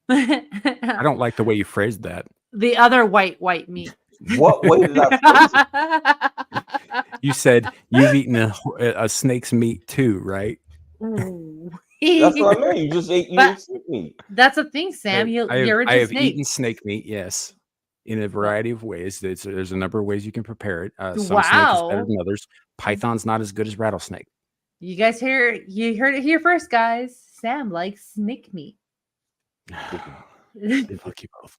I don't like the way you phrased that. The other white meat. What way did I phrase it? You said you've eaten a snake's meat too, right? Ooh. That's what I mean. You just ate But- snake meat. That's a thing, Sam. You're I into have snake. eaten snake meat, yes, in a variety of ways. There's a number of ways you can prepare it. Some snake is Wow. better than others. Python's not as good as rattlesnake. You guys heard it here first, guys. Sam likes snake meat. Fuck you both.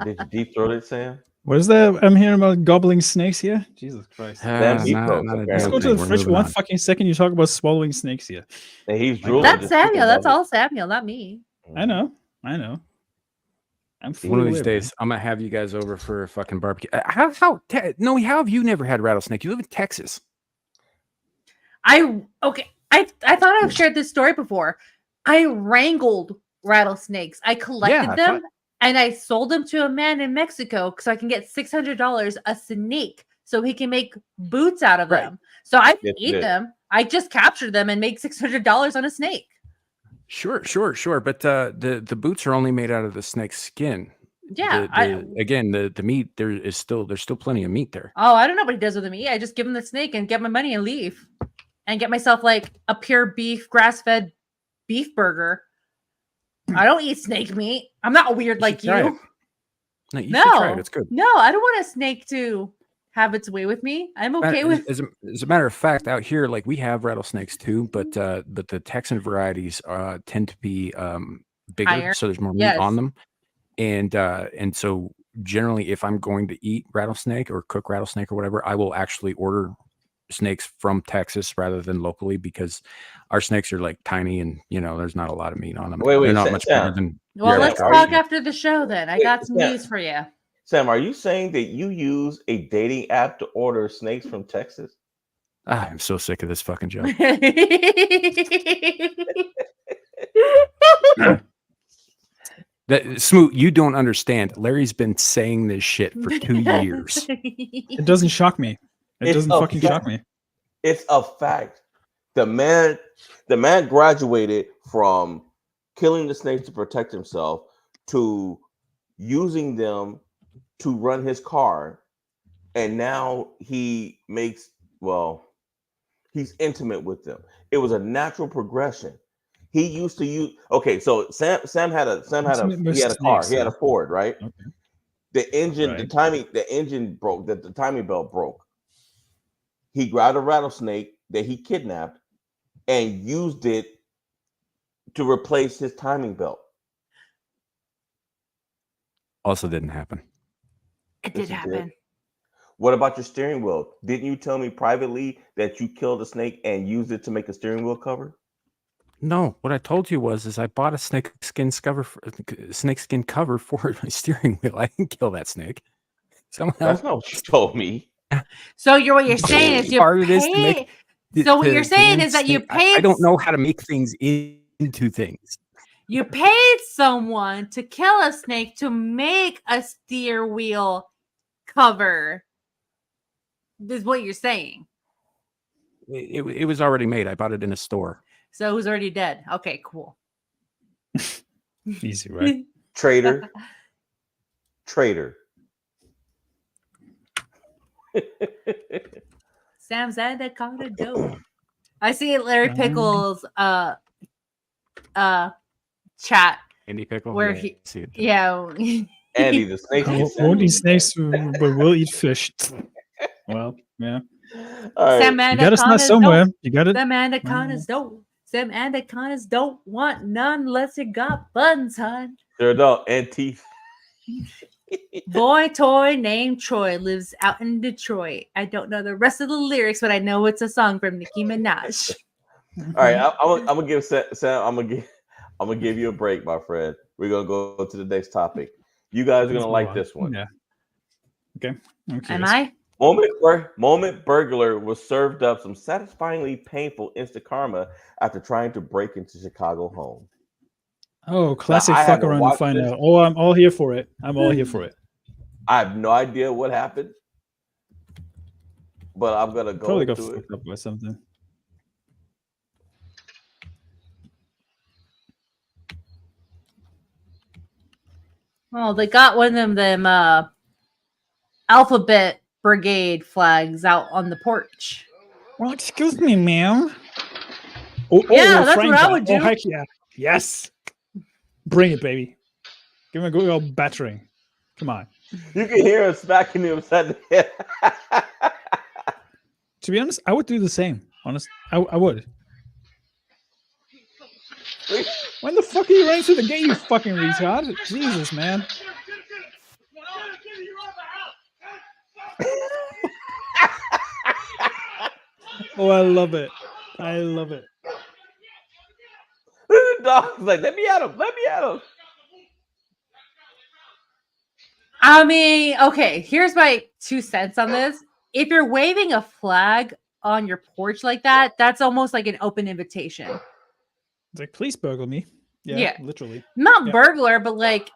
Did you deep throat it, Sam? What is that? I'm hearing about gobbling snakes here. Jesus Christ. Sam deep throats, not a apparently. Let's damn go to thing. the We're fridge moving one on. fucking second. You talk about swallowing snakes here. And he's drooling. That's just thinking Samuel. That's about all Samuel, not me. I know. I'm fully One of these aware, days, I'm gonna have you guys over for a fucking barbecue. How have you never had rattlesnake? You live in Texas. I thought I've shared this story before. I wrangled rattlesnakes. I collected I them and I sold them to a man in Mexico so I can get $600 a snake so he can make boots out of Right. them. So I Yes, you eat did. them. I just captured them and make $600 on a snake. Sure. But the boots are only made out of the snake's skin. Yeah. The meat there's still plenty of meat there. I don't know what he does with the meat. I just give him the snake and get my money and leave. And get myself like a pure beef, grass-fed beef burger. I don't eat snake meat. I'm not weird like should try it. you. No, you should try it. It's good. No, I don't want a snake to have its way with me. I'm okay with. As a matter of fact, out here, like we have rattlesnakes too, but the Texan varieties tend to be bigger, Higher. so there's more meat Yes. on them, and so generally, if I'm going to eat rattlesnake or cook rattlesnake or whatever, I will actually order snakes from Texas rather than locally because our snakes are like tiny and there's not a lot of meat on them. Wait, they're not Sam, much Sam. bigger than. Well, your let's average talk dog. after the show then. I Wait, got some Sam. news for you. Sam, are you saying that you use a dating app to order snakes from Texas? I'm so sick of this fucking joke. Smoot, you don't understand. Larry's been saying this shit for 2 years. It doesn't shock me. It It's doesn't a fucking fact. shock me. It's a fact. The man graduated from killing the snakes to protect himself to using them to run his car, and now he's intimate with them. It was a natural progression. He used to use. Okay, so Sam had a Intimate with he had a car. snakes, He had a though. Ford, right? Okay. The engine, the engine broke. The timing belt broke. He grabbed a rattlesnake that he kidnapped and used it to replace his timing belt. Also didn't happen. It Yes, did it did. happen. What about your steering wheel? Didn't you tell me privately that you killed a snake and used it to make a steering wheel cover? No, what I told you is I bought a snakeskin cover for my steering wheel. I didn't kill that snake. Someone That's else not what you told me. So what you're saying is you part of this to pay. make. So what you're to saying make is that you snake- I paid. don't know how to make things into things. You paid someone to kill a snake to make a steer wheel cover. Is what you're saying. It was already made. I bought it in a store. So it was already dead. Okay, cool. Easy, right? Traitor. Sam's anaconda dope. I see Larry Pickles chat Indie pickle. where Yeah, he see it. yeah. Andy, the snake. Won't eat snakes, but we'll eat fish. Well, yeah. All right. Sam You got to start anacondas somewhere. don't. You got it. Them anacondas don't. Some anacondas don't want none unless you got buns, hun. They're adult and teeth. Boy toy named Troy lives out in Detroit. I don't know the rest of the lyrics, but I know it's a song from Nicki Minaj. All right, I'm gonna give Sam. I'm gonna give you a break, my friend. We're gonna go to the next topic. You guys are gonna like this one. Yeah. Okay. Am I? Moment burglar was served up some satisfyingly painful instant karma after trying to break into Chicago home. Oh, classic I fuck haven't around and watched find this. out. Oh, I'm all here for it. I'm all here for it. I have no idea what happened, but I'm gonna go Probably got into it. fucked up by something. Oh, they got one of them alphabet brigade flags out on the porch. Well, excuse me, ma'am. Oh, Yeah, a that's frying what I pan. would do. Oh, heck yeah. Yes. Bring it, baby. Give me a good old battering. Come on. You can hear him smacking him upside the head. To be honest, I would do the same. Honest, I would. When the fuck are you running through the gate, you fucking retard? Jesus, man. Oh, I love it. I love it. The dog's like, let me at him. Let me at him. I mean, okay, here's my 2 cents on this. If you're waving a flag on your porch like that, that's almost like an open invitation. It's like, please burgle me. Yeah. Literally. Not Yeah. burglar, but like,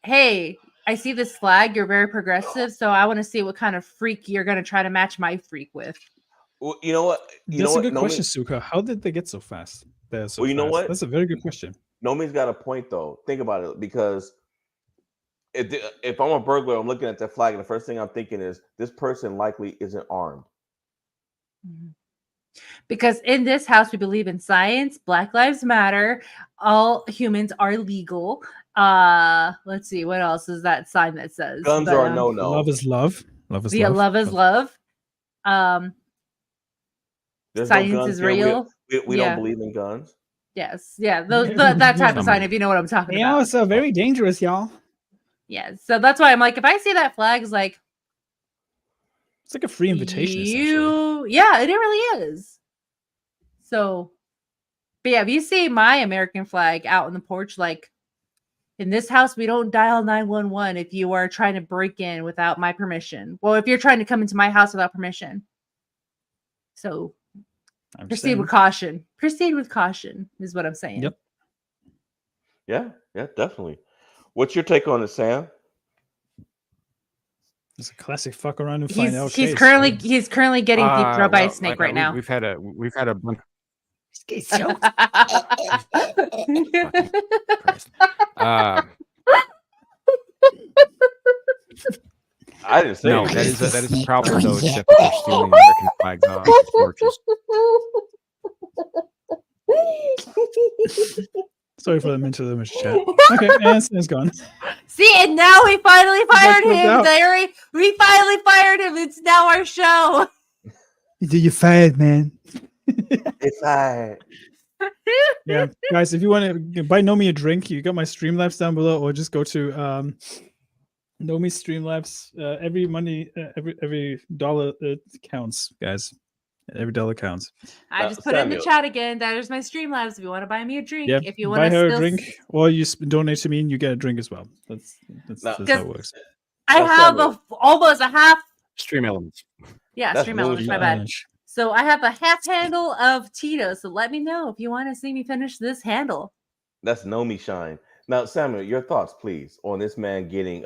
hey, I see this flag. You're very progressive, so I want to see what kind of freak you're going to try to match my freak with. Well, you know what? That's a good question, Suka. How did they get so fast? There so Well, you know fast? what? That's a very good question. Nomi's got a point though. Think about it, because if I'm a burglar, I'm looking at that flag, and the first thing I'm thinking is this person likely isn't armed. Because in this house, we believe in science, Black Lives Matter, all humans are legal. Let's see, what else is that sign that says? Guns are a no-no. Love is love. Love is Yeah, love. love is love. There's Science no guns is here. real. We Yeah. don't believe in guns. Yes, yeah, that type of sign, if you know what I'm talking Yeah, about. it's very dangerous, y'all. Yeah, so that's why I'm like, if I see that flag, is like, It's like a free invitation, essentially. yeah, it really is. So, but yeah, if you see my American flag out on the porch, like, in this house, we don't dial 911 if you are trying to break in without my permission. Well, if you're trying to come into my house without permission. So I'm proceed saying. with caution. Proceed with caution is what I'm saying. Yep. Yeah, definitely. What's your take on it, Sam? It's a classic fuck around and find out. He's case, currently right? he's currently getting deep throat by a Well, snake right now. We've had a bunch. Christ. I didn't say No, anything. that is probably though, except that they're stealing American flags off the porches. Sorry for the mental image chat. Okay, and it's gone. See, and now we finally fired closed him, out. Larry. We finally fired him. It's now our show. You fired, man. It's I. Yeah, guys, if you want to buy Nomi a drink, you got my Streamlabs down below, or just go to Nomi Streamlabs. Every money, every dollar counts, guys. Every dollar counts. I just put it in the chat again. There's my Streamlabs. If you want to buy me a drink, Yeah, if you want buy to her still a drink, or you donate to me and you get a drink as well. That's how it works. I have almost a half Stream Elements. Yeah, That's Stream Elements, my bad. So I have a half handle of Tito. So let me know if you want to see me finish this handle. That's Nomi Shine. Now, Samuel, your thoughts, please, on this man getting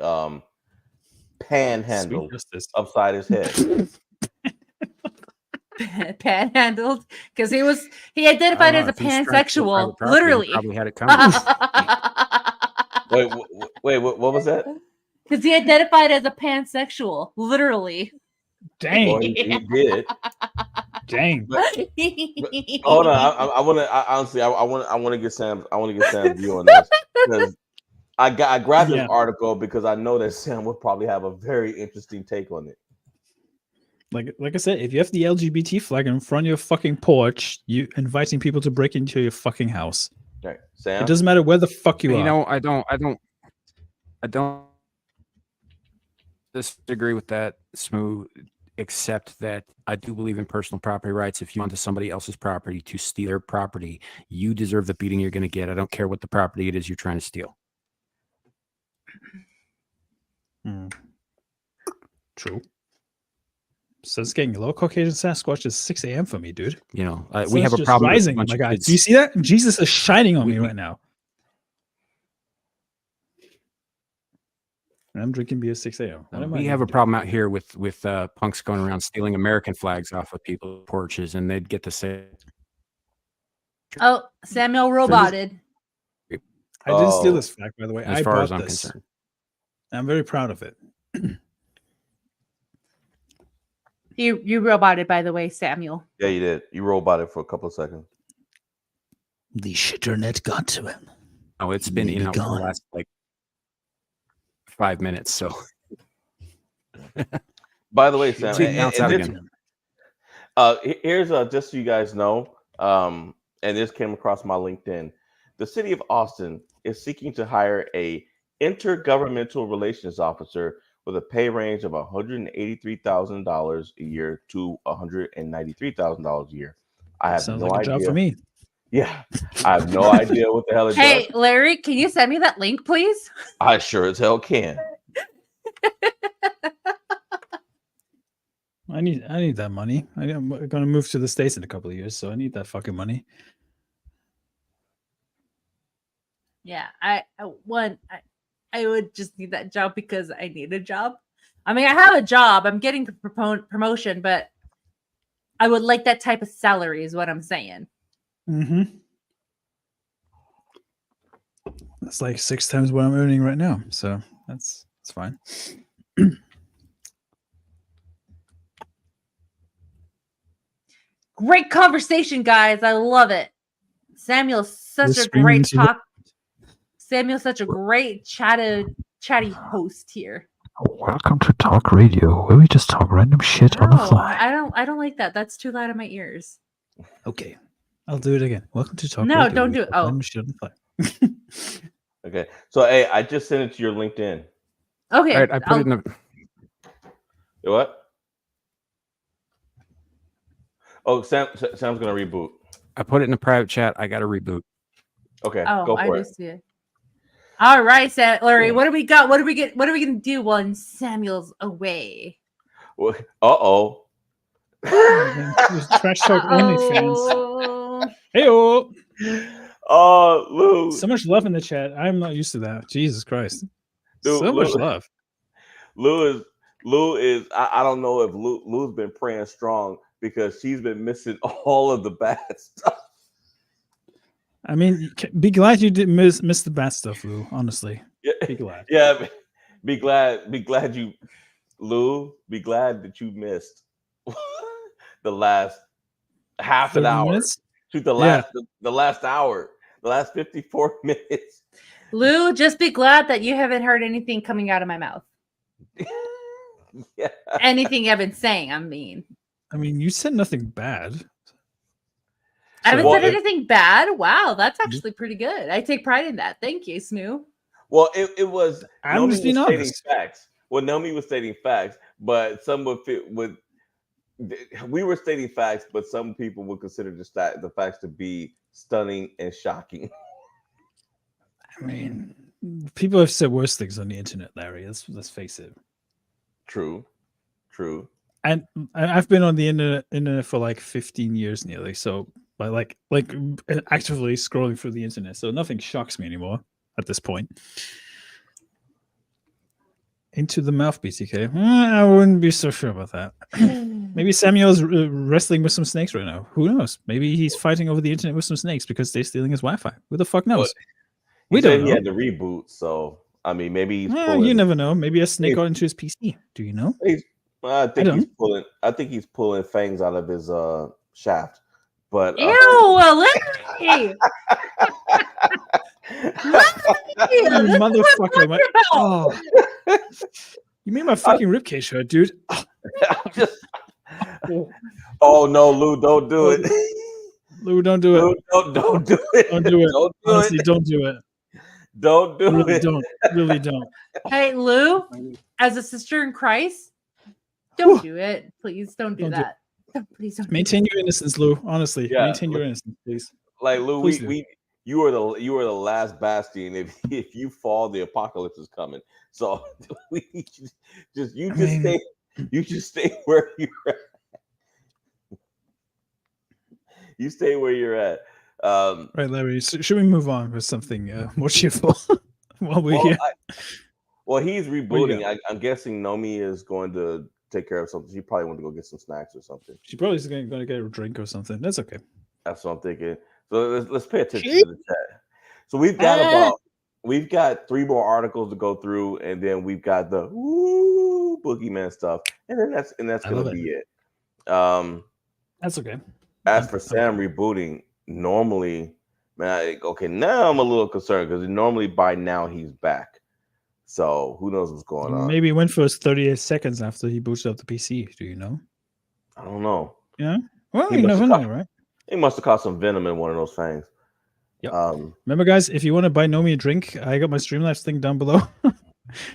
panhandled upside his head. Panhandled because he identified as a pansexual. Literally, probably had it coming. wait, what was that? Because he identified as a pansexual. Literally. Dang, well, he did. Dang. But hold on, I want to honestly, I want to get Sam's view on this because I grabbed this article because I know that Sam would probably have a very interesting take on it. Like I said, if you have the LGBT flag in front of your fucking porch, you inviting people to break into your fucking house. Right, Sam. It doesn't matter where the fuck you are. You know, I don't disagree with that, Smooth, except that I do believe in personal property rights. If you onto somebody else's property to steal their property, you deserve the beating you're going to get. I don't care what the property it is you're trying to steal. True. So it's getting low. Caucasian Sasquatch is 6 a.m. for me, dude. You know, we have a problem. Rising, my God. Do you see that? Jesus is shining on me right now. And I'm drinking beer 6 a.m. We have a problem out here with punks going around stealing American flags off of people's porches, and they'd get to say, "Oh, Samuel roboted." I didn't steal this flag, by the way. As I far bought as I'm this. concerned, I'm very proud of it. You roboted, by the way, Samuel. Yeah, you did. You roboted for a couple of seconds. The shitternet got to him. Oh, it's been in for the last 5 minutes. So, by the way, Sam, here's just so you guys know, and this came across my LinkedIn. The city of Austin is seeking to hire a intergovernmental relations officer with a pay range of $183,000 a year to $193,000 a year. I have Sounds no like idea. A job for me. Yeah, I have no idea what the hell it does. Hey, Larry, can you send me that link, please? I sure as hell can. I need that money. I'm going to move to the States in a couple of years, so I need that fucking money. Yeah, I would just need that job because I need a job. I mean, I have a job. I'm getting promotion, but I would like that type of salary is what I'm saying. Mm-hmm. That's like 6 times what I'm earning right now. So that's fine. Great conversation, guys. I love it. Samuel's such a great chatty host here. Welcome to Talk Radio, where we just talk random shit on the fly. I don't like that. That's too loud in my ears. Okay, I'll do it again. Welcome to Talk Radio. No, don't do it. Oh, shit on the fly. Okay, so hey, I just sent it to your LinkedIn. Okay, all right, I put it in the. What? Oh, Sam's gonna reboot. I put it in the private chat. I got to reboot. Okay, go for it. See it. All right, Larry. What do we got? What are we gonna do when Samuel's away? Well, uh-oh. Trash talk OnlyFans. Hey-oh. Oh, Lou. So much love in the chat. I'm not used to that. Jesus Christ. Dude, so much love. Lou is. I don't know if Lou's been praying strong because she's been missing all of the bad stuff. I mean, be glad you didn't miss the bad stuff, Lou. Honestly, be glad. Yeah, be glad you, Lou. Be glad that you missed the last half an hour minutes? to the last hour, the last 54 minutes. Lou, just be glad that you haven't heard anything coming out of my mouth. Yeah. Anything I've been saying. I mean, you said nothing bad. I haven't said anything bad. Wow, that's actually pretty good. I take pride in that. Thank you, Smoo. Well, it was I'm Nomi just being was stating honest. facts. Well, Nomi was stating facts, but some would we were stating facts, but some people would consider the facts to be stunning and shocking. I mean, people have said worse things on the internet, Larry. Let's face it. True. And I've been on the internet for like 15 years nearly. So, by like actively scrolling through the internet, so nothing shocks me anymore at this point. Into the mouth, BTK. I wouldn't be so sure about that. Maybe Samuel's wrestling with some snakes right now. Who knows? Maybe he's fighting over the internet with some snakes because they're stealing his Wi-Fi. Who the fuck knows? We don't know. He had to reboot, so I mean, maybe he's You never know. Maybe a snake got into his PC. Do you know? I think he's pulling fangs out of his shaft. But Ew, Larry! You motherfucker! Oh, you made my fucking ribcage hurt, dude. Oh no, Lou, don't do it. Lou, don't do it. Lou, don't do it. Don't do it. Don't do Honestly, it. don't do it. Don't do Really it. don't. Really don't. Hey, Lou, as a sister in Christ, don't do it. Please don't do that. Please don't. Maintain your innocence, Lou. Honestly, Yeah, maintain your innocence, please. Like Lou, Please you are the last bastion. If you fall, the apocalypse is coming. So you just stay where you're at. You stay where you're at. Right, Larry. Should we move on with something more cheerful while we're here? He's rebooting. I'm guessing Nomi is going to take care of something. She probably went to go get some snacks or something. She probably is going to get a drink or something. That's okay. That's what I'm thinking. So let's pay attention to the chat. So we've got 3 more articles to go through, and then we've got the boogeyman stuff, and then that's gonna be it. That's okay. As for Sam rebooting, normally, man, now I'm a little concerned because normally by now he's back. So who knows what's going on? Maybe he went for 38 seconds after he boosted up the PC. Do you know? I don't know. Yeah. Well, you never know, right? He must have caught some venom in one of those fangs. Yep. Remember, guys, if you want to buy Nomi a drink, I got my Streamlabs thing down below.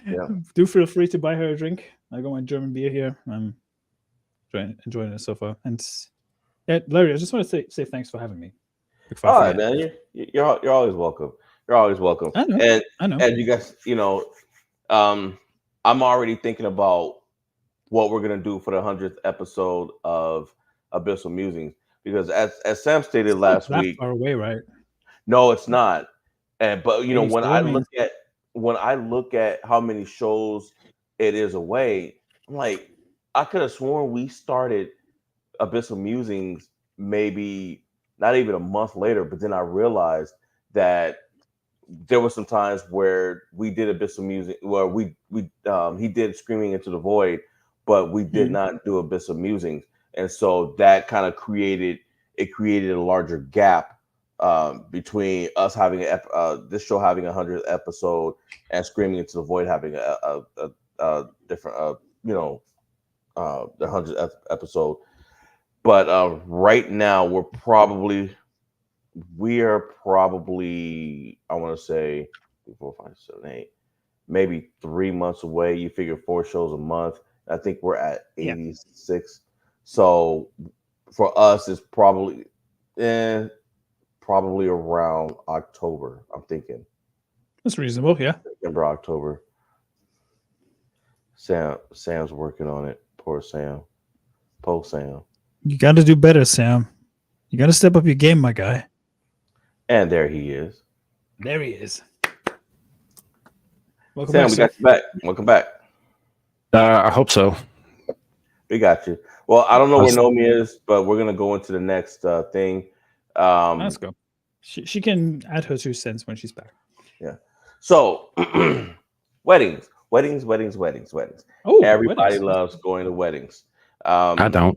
Yeah. Do feel free to buy her a drink. I got my German beer here. I'm enjoying it so far. And yeah, Larry, I just want to say thanks for having me. All right, man. You're always welcome. You're always welcome. I know. And you guys, I'm already thinking about what we're gonna do for the 100th episode of Abyssal Musings, because as Sam stated last week, far away, right? No, it's not. But when I look at how many shows it is away, I'm like, I could have sworn we started Abyssal Musings maybe not even a month later, but then I realized that there were some times where we did Abyssal Musings, where he did Screaming Into the Void, but we did not do Abyssal Musings, and so that kind of created a larger gap between us having this show having 100th episode and Screaming Into the Void having a different the 100th episode. But right now we are probably I want to say 4, 5, 7, 8, maybe 3 months away. You figure 4 shows a month. I think we're at 86. Yeah. So for us, it's probably around October. I'm thinking that's reasonable. Yeah, September, October. Sam's working on it. Poor Sam. Poor Sam. You got to do better, Sam. You got to step up your game, my guy. And there he is. There he is. Welcome Sam, back, we got you back. Welcome back. I hope so. We got you. Well, I don't know where Nomi is, but we're gonna go into the next thing. Let's go. She can add her 2 cents when she's back. Yeah. So, weddings. Oh, everybody loves going to weddings. I don't.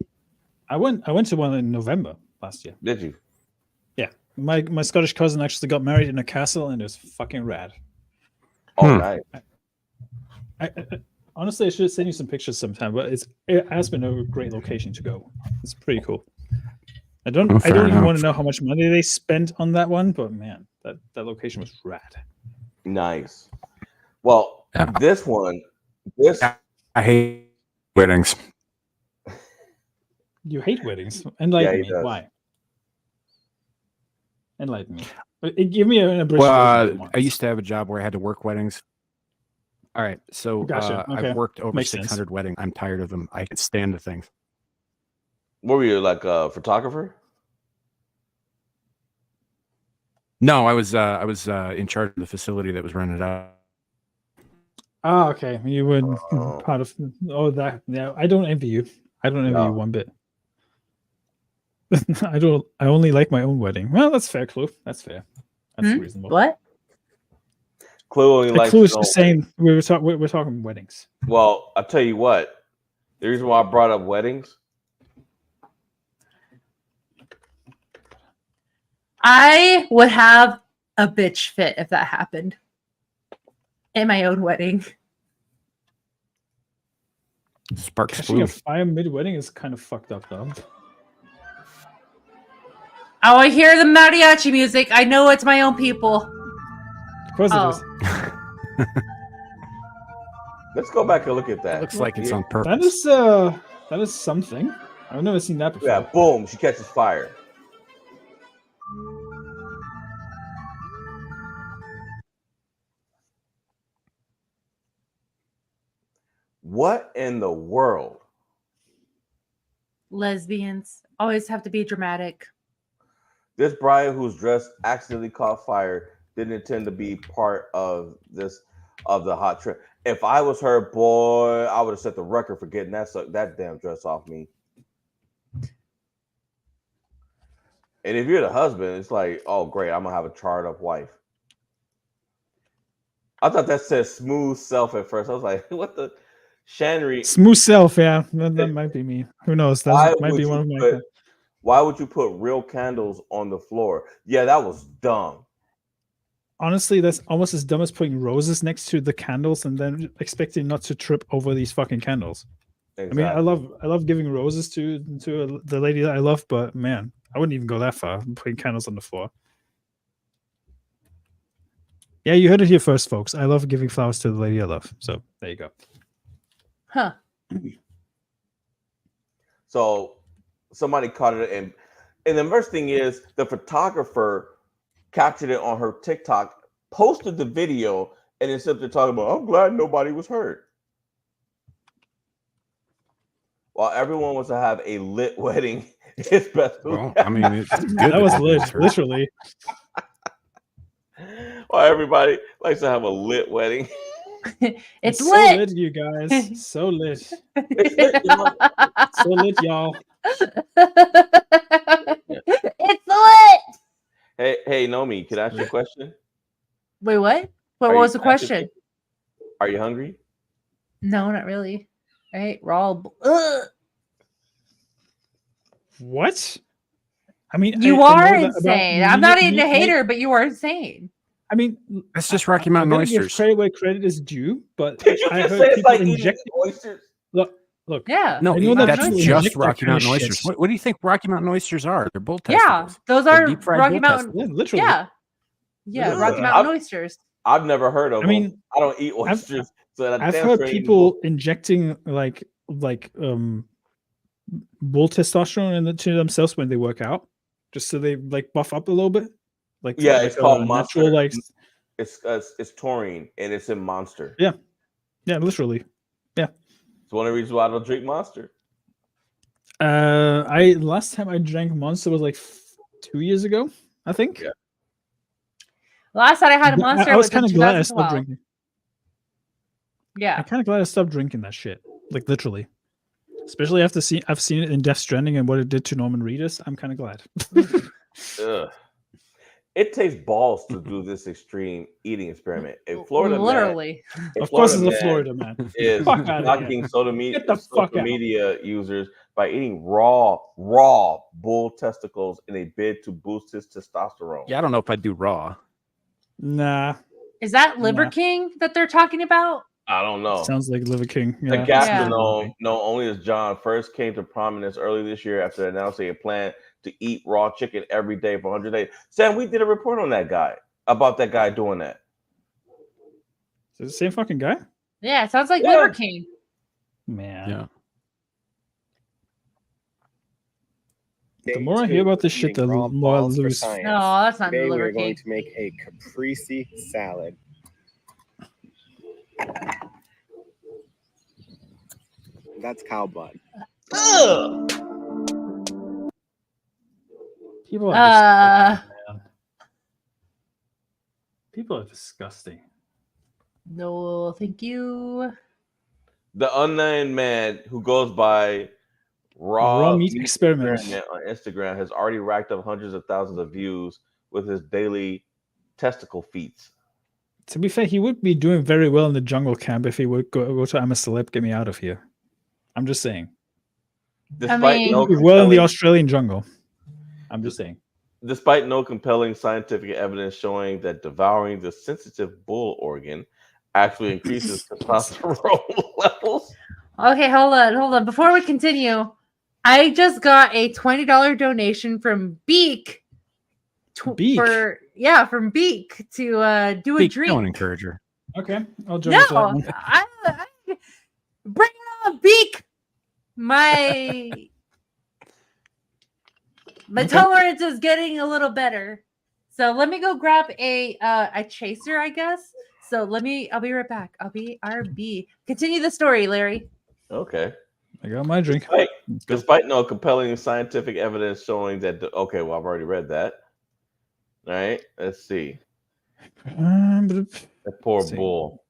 I went to one in November last year. Did you? Yeah. My Scottish cousin actually got married in a castle, and it was fucking rad. Oh, nice. I honestly, I should send you some pictures sometime, but it has been a great location to go. It's pretty cool. I don't even want to know how much money they spent on that one, but man, that location was rad. Nice. Well, Yeah. this I hate weddings. You hate weddings. Enlighten he me. does. Why? Enlighten me. Give me an abridged Well, version. I used to have a job where I had to work weddings. All right, so Gotcha. Okay. I've worked over Makes sense. 600 weddings. I'm tired of them. I can stand the things. What were you, like a photographer? No, I was in charge of the facility that was rented out. Oh, okay. You were Oh. part of that. Yeah, I don't envy you. I don't envy you one bit. I only like my own wedding. Well, that's fair, Clue. That's fair. That's reasonable. What? Clue only likes Clue is his just own saying we're talking weddings. Well, I'll tell you what. The reason why I brought up weddings. I would have a bitch fit if that happened in my own wedding. Sparks Catching flew. a fire mid-wedding is kind of fucked up, though. Oh, I hear the mariachi music. I know it's my own people. Of course it is. Let's go back and look at that. It looks like it's on purpose. That is something. I've never seen that before. Yeah, boom, she catches fire. What in the world? Lesbians always have to be dramatic. This bride whose dress accidentally caught fire didn't intend to be part of the hot trend. If I was her, boy, I would have set the record for getting that damn dress off me. And if you're the husband, it's like, oh great, I'm gonna have a charred up wife. I thought that said smooth self at first. I was like, what the Shanry? Smooth self, yeah. That might be me. Who knows? That might be one of my. Why would you put real candles on the floor? Yeah, that was dumb. Honestly, that's almost as dumb as putting roses next to the candles and then expecting not to trip over these fucking candles. Exactly. I mean, I love giving roses to the lady that I love, but man, I wouldn't even go that far. Putting candles on the floor. Yeah, you heard it here first, folks. I love giving flowers to the lady I love. So there you go. Huh. So somebody caught it, and the first thing is the photographer captured it on her TikTok, posted the video, and instead of talking about, I'm glad nobody was hurt. While everyone wants to have a lit wedding, it's best. Well, I mean, it's good that was lit, literally. While everybody likes to have a lit wedding. It's so lit. lit, you guys. So lit. It's lit, you know? So lit, y'all. It's lit. Hey, Nomi, can I ask you a question? Wait, what? What was the question? Are you hungry? No, not really. Right? Raw. What? I mean, you are insane. I'm not even a hater, but you are insane. I mean, it's just Rocky Mountain oysters. Give credit where credit is due, but Did you just say it's like injecting oysters? Look. Yeah. No, that's just Rocky Mountain oysters. What do you think Rocky Mountain oysters are? They're bull testicles. Yeah, those are Rocky Mountain. Yeah, literally. Yeah, Rocky Mountain oysters. I've never heard of them. I mean, I don't eat oysters. I've heard people injecting like bull testosterone into themselves when they work out, just so they like buff up a little bit. Like it's called Monster. Natural, like it's taurine and it's in Monster. Yeah, literally. Yeah, it's one of the reasons why I don't drink Monster. Last time I drank Monster was like 2 years ago, I think. Yeah. Last time I had a Monster, I was kind of glad I stopped drinking. Yeah, I'm kind of glad I stopped drinking that shit. Like literally, especially after I've seen it in Death Stranding and what it did to Norman Reedus. I'm kind of glad. It takes balls to do this extreme eating experiment. In Florida, literally, of course, it's a Florida man. Is knocking social media users by eating raw bull testicles in a bid to boost his testosterone. Yeah, I don't know if I'd do raw. Nah. Is that Liver King that they're talking about? I don't know. Sounds like Liver King. Yeah. The gastronome, known only as John, first came to prominence early this year after announcing a plan to eat raw chicken every day for 100 days. Sam, we did a report on that guy, about that guy doing that. Is it the same fucking guy? Yeah, it sounds like Yeah. Liver King. Man. Yeah. The more I hear about this shit, the more I lose. No, that's not Today we Liver are going King. to make a caprese salad. That's cow blood. Ugh. People are disgusting, man. People are disgusting. No, thank you. The unnamed man who goes by Raw meat experiment. on Instagram has already racked up hundreds of thousands of views with his daily testicle feats. To be fair, he would be doing very well in the jungle camp if he would go to I'm a Celeb, get me out of here. I'm just saying. Despite mean- no He would do well in the compelling- Australian jungle. I'm just saying. Despite no compelling scientific evidence showing that devouring the sensitive bull organ actually increases testosterone levels. Okay, hold on. Before we continue, I just got a $20 donation from Beak. Beak? From Beak to do a Beak, drink. don't encourage her. Okay, I'll join you for that No, one. I bring it on, Beak. My Okay. tolerance is getting a little better. So let me go grab a chaser, I guess. So I'll be right back. I'll be RB. Continue the story, Larry. Okay. I got my drink. Despite no compelling scientific evidence showing that. Okay, well, I've already read that. All right, let's see. That poor See. bull.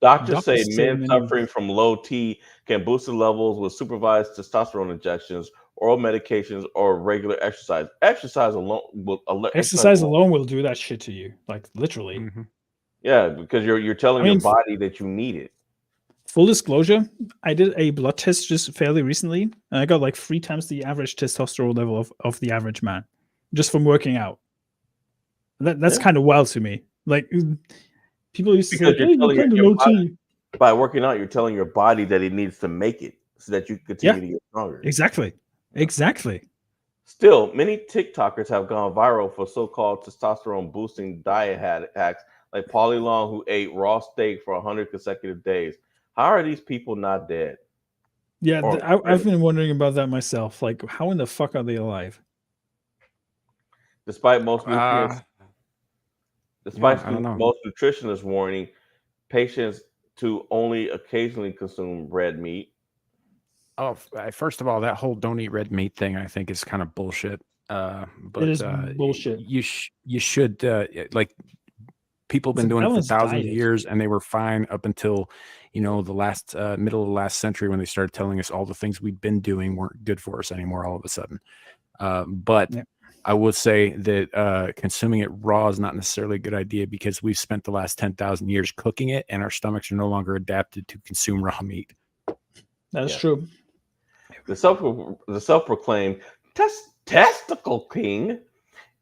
Doctors say Doctors say men many- suffering from low T can boost the levels with supervised testosterone injections, oral medications, or regular exercise. Exercise alone will do that shit to you, like literally. Mhm. Yeah, because you're telling I mean, your body that you need it. Full disclosure, I did a blood test just fairly recently, and I got like 3 times the average testosterone level of the average man, just from working out. That's Yeah. kind of wild to me. Like people used to Because say, you're "Hey, you're telling kind of your low body- T." By working out, you're telling your body that it needs to make it so that you continue to get stronger. Exactly. Still, many TikTokers have gone viral for so-called testosterone-boosting diet hacks, like Polly Long, who ate raw steak for 100 consecutive days. How are these people not dead? Yeah, Or- I've been wondering about that myself. Like, how in the fuck are they alive? Despite most nutrients, I don't know. most nutritionists warning patients to only occasionally consume red meat. Oh, first of all, that whole "don't eat red meat" thing, I think, is kind of bullshit. But It is bullshit. You should like people have It's been a doing it for balanced thousands of diet. years, and they were fine up until the last middle of the last century when they started telling us all the things we'd been doing weren't good for us anymore. All of a sudden, but. Yeah. I would say that consuming it raw is not necessarily a good idea because we've spent the last 10,000 years cooking it, and our stomachs are no longer adapted to consume raw meat. That's Yeah. true. The self-proclaimed testicle king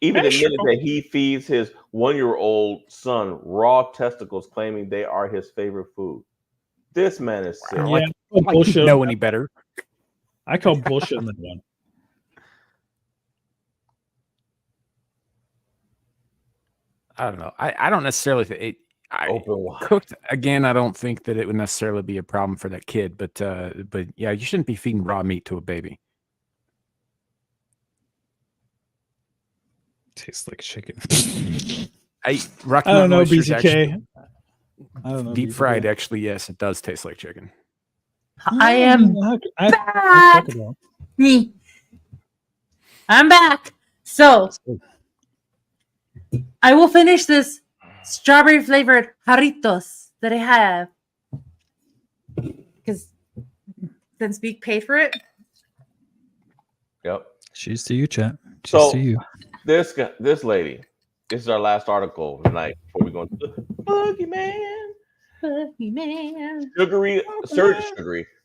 even admitted that he feeds his 1-year-old son raw testicles, claiming they are his favorite food. This man is sick. Yeah, Like bullshit. you know any better? I call bullshit on that one. I don't know. I don't necessarily think it. Open wide. Cooked again. I don't think that it would necessarily be a problem for that kid. But yeah, you shouldn't be feeding raw meat to a baby. Tastes like chicken. Rocky I don't Mountain know, oysters BTK. actually- I don't know. Deep BTK. fried, actually, yes, it does taste like chicken. I am I back. talk about. Me. I'm back. So I will finish this strawberry flavored jarritos that I have. Because since Beak paid for it. Yep. Cheers to you, chat. Cheers So to you. this lady, this is our last article of the night before we go into the boogeyman. Man.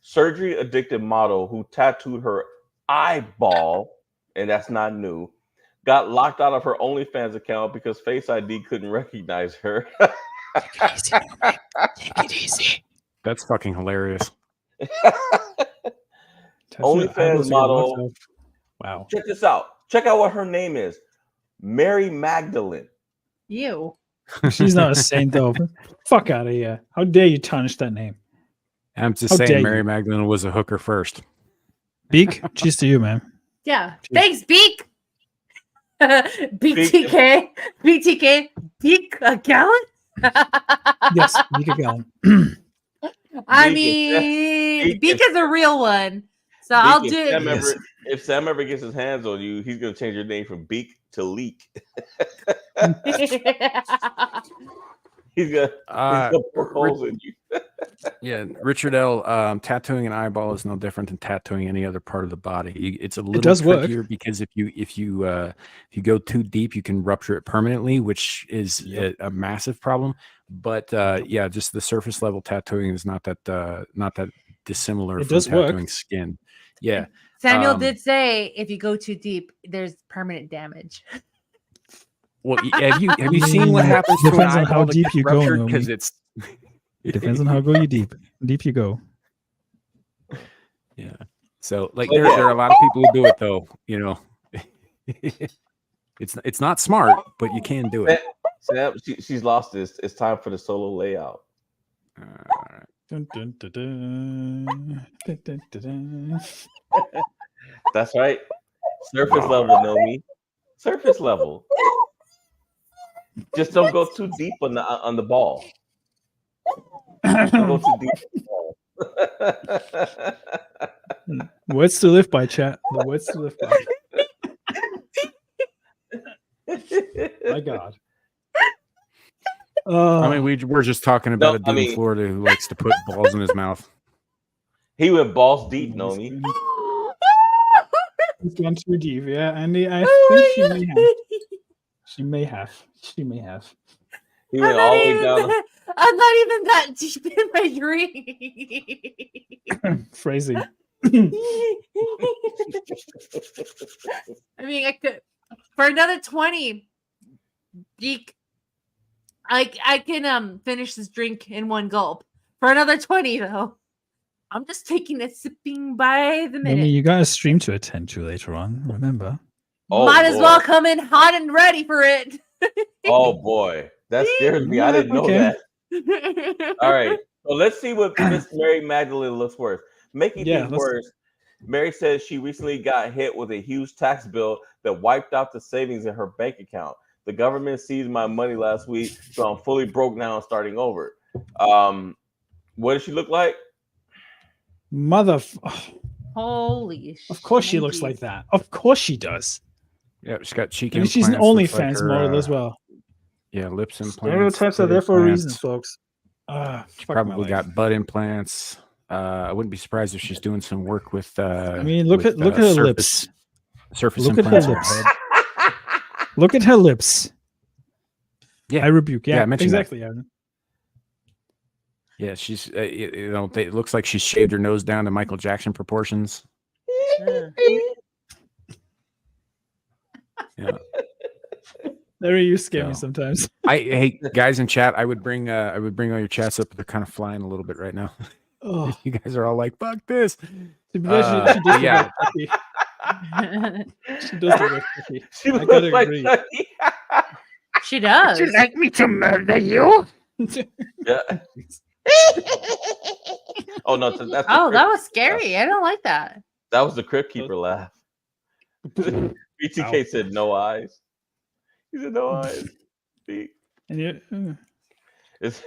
Surgery addicted model who tattooed her eyeball, and that's not new, got locked out of her OnlyFans account because Face ID couldn't recognize her. Take it easy. That's fucking hilarious. OnlyFans model. Wow. Check this out. Check out what her name is. Mary Magdalene. You. She's not a saint, though. Fuck out of here. How dare you tarnish that name? I'm just How dare saying, Mary you. Magdalene was a hooker first. Beak, cheers to you, man. Yeah. Cheers. Thanks, Beak. BTK. BTK. Beak a gallon? Yes, Beak a gallon. I Beak mean, Beak Beak is a real one. So Beak, I'll if do Sam it. ever, if Sam ever gets his hands on you, he's gonna change your name from Beak to Leak. He's gonna propose in you. Yeah, Richard L. Tattooing an eyeball is no different than tattooing any other part of the body. It's a little does work. trickier because if you go too deep, you can rupture it permanently, which is a massive problem. But yeah, just the surface level tattooing is not that dissimilar It from does work. tattooing skin. Yeah, Samuel did say if you go too deep, there's permanent damage. well, have you seen what happens to an Depends on how eyeball that deep gets you go, ruptured? Because Nomi. it's It depends on how deep you go. yeah. So like But there are a lot of people who do it though. You know, it's not smart, but you can do it. Sam, she's lost this. It's time for the solo layout. Dun, dun, dun, dun. Dun, dun, dun, dun. That's right. Surface level, Nomi. Surface level. Just don't go too deep on the ball. Don't go too deep on the ball. Words to live by, chat. The words to live by. My God. I mean, we're just talking about No, a dude in Florida who likes to put balls in his mouth. He went balls deep, Nomi. He's gone too deep, yeah. Andy, I think she may have. She may have. He went all the way down. I'm not even that deep in my dream. Phrasing. I mean, I could for another 20. Beak. I can finish this drink in one gulp. For another 20 though. I'm just taking it sipping by the minute. Maybe you got a stream to attend to later on, remember? Oh, Might as boy. well come in hot and ready for it. Oh boy, that scares me. I didn't know that. All right, so let's see what Miss Mary Magdalene looks worse. Making things worse, Mary says she recently got hit with a huge tax bill that wiped out the savings in her bank account. The government seized my money last week, so I'm fully broke now and starting over. What does she look like? Holy shit. Of course she looks like that. Of course she does. Yeah, she's got cheek I mean, implants. she's an looks like OnlyFans her, model as well. Yeah, lips implants. Stereotypes are there for a reason, folks. She probably got butt implants. I wouldn't be surprised if she's doing some work with. I mean, look at her lips. Surface look implants. At her lips. Look at her lips. Yeah, I rebuke. Yeah, I mentioned exactly. That. Yeah, she's. It looks like she's shaved her nose down to Michael Jackson proportions. Yeah. Larry, you scare me sometimes. Hey guys in chat, I would bring all your chats up. They're kind of flying a little bit right now. Oh. You guys are all like, "Fuck this." She does yeah. She does look like Chucky. She I gotta agree. Chucky. She does. Would you like me to murder you? Yeah. Oh no, that's that was scary. I don't like that. That was the Crypt Keeper laugh. BTK said no eyes. He said no eyes. And It's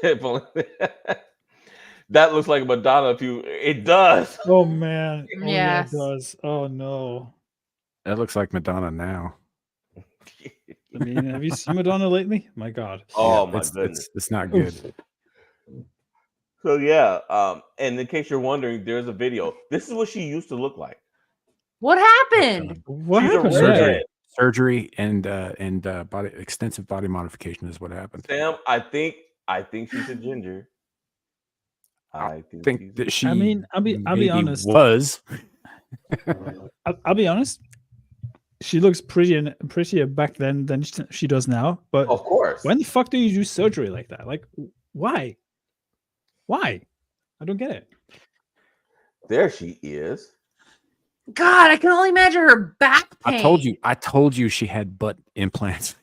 that looks like Madonna. It does. Oh man. Oh, Yes. yeah, it does. Oh no. That looks like Madonna now. I mean, have you seen Madonna lately? My God. Oh Yeah, my goodness. It's not good. So yeah, and in case you're wondering, there's a video. This is what she used to look like. What happened? What She's a happened? redhead. Surgery and extensive body modification is what happened. Sam, I think she's a ginger. I think that she. I mean, I'll be honest. Was. I'll be honest. She looks prettier back then than she does now. But of course, when the fuck do you do surgery like that? Like, why? Why? I don't get it. There she is. God, I can only imagine her back pain. I told you she had butt implants.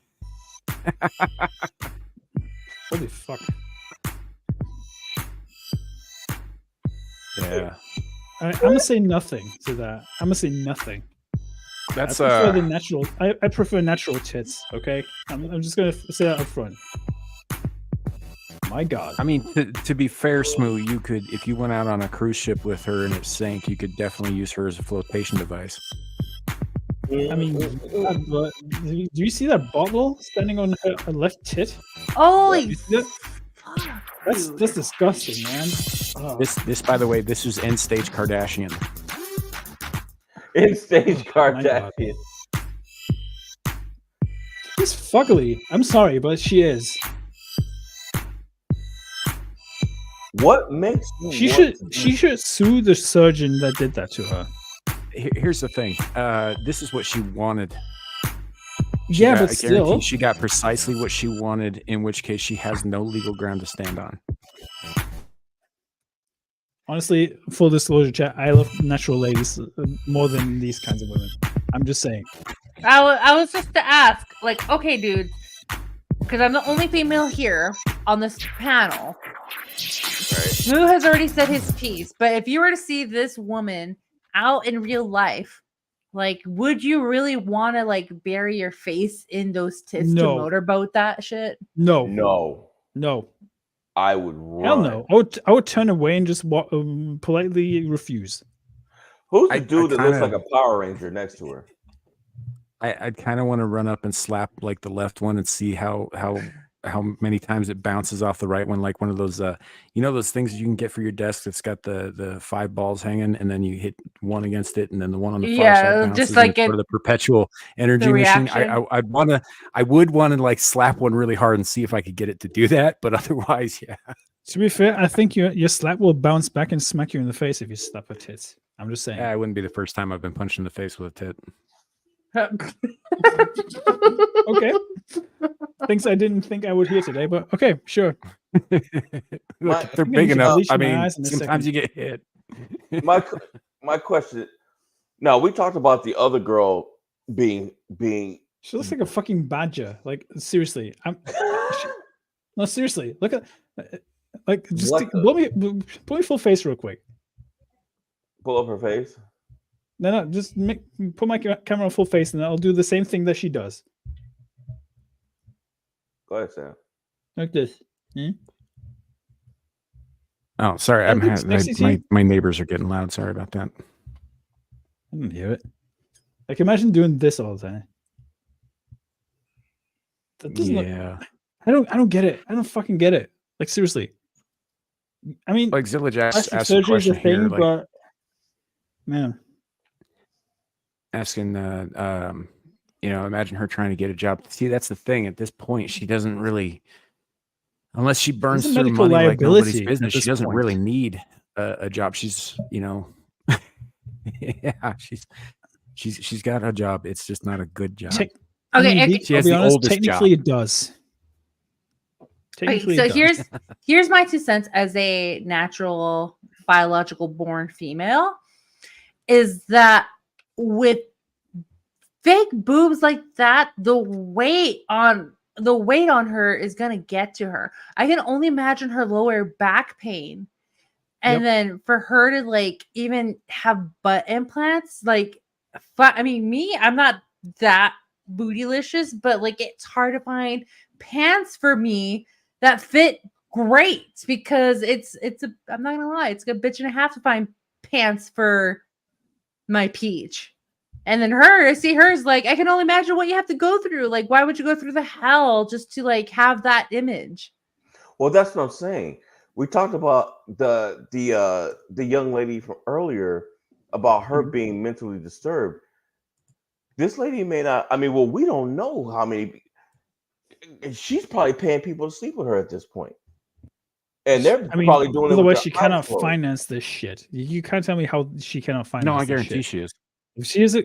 Holy fuck. Yeah. I'm gonna say nothing to that. I'm gonna say nothing. That's I prefer the natural. I prefer natural tits. Okay, I'm just gonna say that up front. My God. I mean, to be fair, Smoo, you could, if you went out on a cruise ship with her and it sank, you could definitely use her as a flotation device. I mean, but do you see that bottle standing on her left tit? Holy That's disgusting, man. Oh. This, by the way, this is end stage Kardashian. In stage Kardashian. She's fugly. I'm sorry, but she is. What makes She should sue the surgeon that did that to her. Here's the thing. This is what she wanted. But I still, guarantee she got precisely what she wanted. In which case, she has no legal ground to stand on. honestly, full disclosure, chat. I love natural ladies more than these kinds of women. I'm just saying. I was just to ask, like, okay, dude, because I'm the only female here on this panel. Moo has already said his piece, but if you were to see this woman out in real life, like, would you really want to like bury your face in those tits to motorboat that shit? No. I would run. Hell no. I would turn away and just politely refuse. Who's the dude that looks like a Power Ranger next to her? I'd kind of want to run up and slap like the left one and see how many times it bounces off the right one, like one of those those things you can get for your desk that's got the 5 balls hanging, and then you hit one against it, and then the one on the far side bounces, just like sort of the perpetual energy machine. I would want to like slap one really hard and see if I could get it to do that, but otherwise, yeah. To be fair, I think your slap will bounce back and smack you in the face if you slap a tit. I'm just saying. Yeah, it wouldn't be the first time I've been punched in the face with a tit. Okay. Things I didn't think I would hear today, but okay, sure. Look, they're big enough. I mean, sometimes you get hit. My question. No, we talked about the other girl being. She looks like a fucking badger. Like seriously, no, seriously. Look at just pull me full face real quick. Pull up her face. No, just put my camera on full face, and I'll do the same thing that she does. Go ahead, Sam. Like this. Oh, sorry. My neighbors are getting loud. Sorry about that. I didn't hear it. Like, imagine doing this all the time. That doesn't I don't get it. I don't fucking get it. Like, seriously. I mean, like Zillage asked a surgery is a question thing, here, but man, asking imagine her trying to get a job. See, that's the thing. At this point, she doesn't really, unless she burns through money like nobody's business, she doesn't really need a job. She's, yeah, she's got a job. It's just not a good job. She has the oldest technically job. It does. Okay, so here's my 2 cents as a natural biological born female, is that with fake boobs like that, the weight on her is gonna get to her. I can only imagine her lower back pain, and then for her to like even have butt implants. Like, I mean, I'm not that bootylicious, but like it's hard to find pants for me that fit great, because I'm not gonna lie, it's a bitch and a half to find pants for my peach. And then hers, like, I can only imagine what you have to go through. Like, why would you go through the hell just to like have that image? Well, that's what I'm saying. We talked about the young lady from earlier about her being mentally disturbed. This lady may not. I mean, well, we don't know how many. She's probably paying people to sleep with her at this point, and they're probably doing it. Otherwise, she cannot finance this shit. You can't tell me how she cannot finance. No, I guarantee she is. She is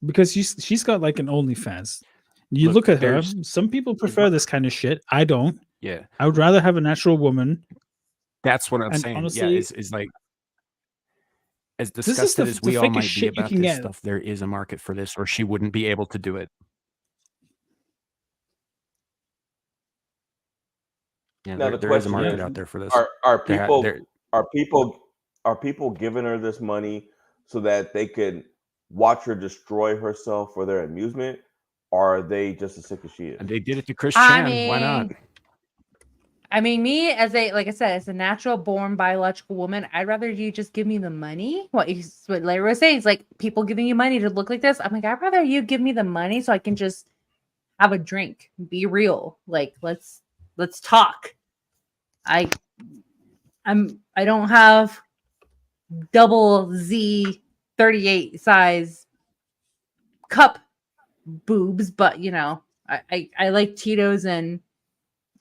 because she's got like an OnlyFans. You look at her. Some people prefer this kind of shit. I don't. Yeah, I would rather have a natural woman. That's what I'm saying. Honestly, is like, as disgusted as we all might be about this stuff, there is a market for this, or she wouldn't be able to do it. Yeah, Now the there is a question market is, out there for this. are They ha- people they're- are people giving her this money so that they could watch her destroy herself for their amusement, or are they just as sick as she is? and they did it to Chris I Chan. Why not? Me as like I said, as a natural born biological woman, I'd rather you just give me the money. What Larry was saying is like people giving you money to look like this. I'm like, I'd rather you give me the money so I can just have a drink, be real. Like let's talk. I don't have double Z 38 size cup boobs, but I like Tito's and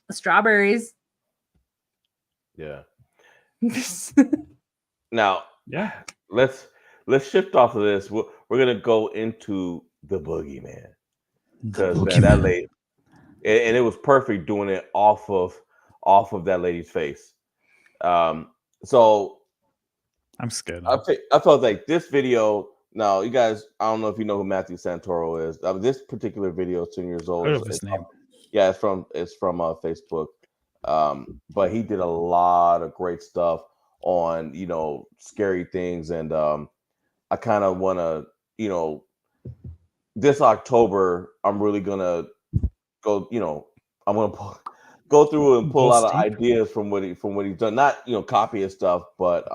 strawberries. Yeah. Now, let's shift off of this. We're gonna go into the boogeyman, because that lady, and it was perfect doing it off of that lady's face. So I'm scared. I felt like this video. Now, you guys, I don't know if you know who Matthew Santoro is. This particular video is 10 years old. I love his name. Yeah, it's from Facebook. But he did a lot of great stuff on scary things, and I kind of want to this October I'm really gonna go. I'm gonna go through and pull out ideas from what he's done. Not copy his stuff, but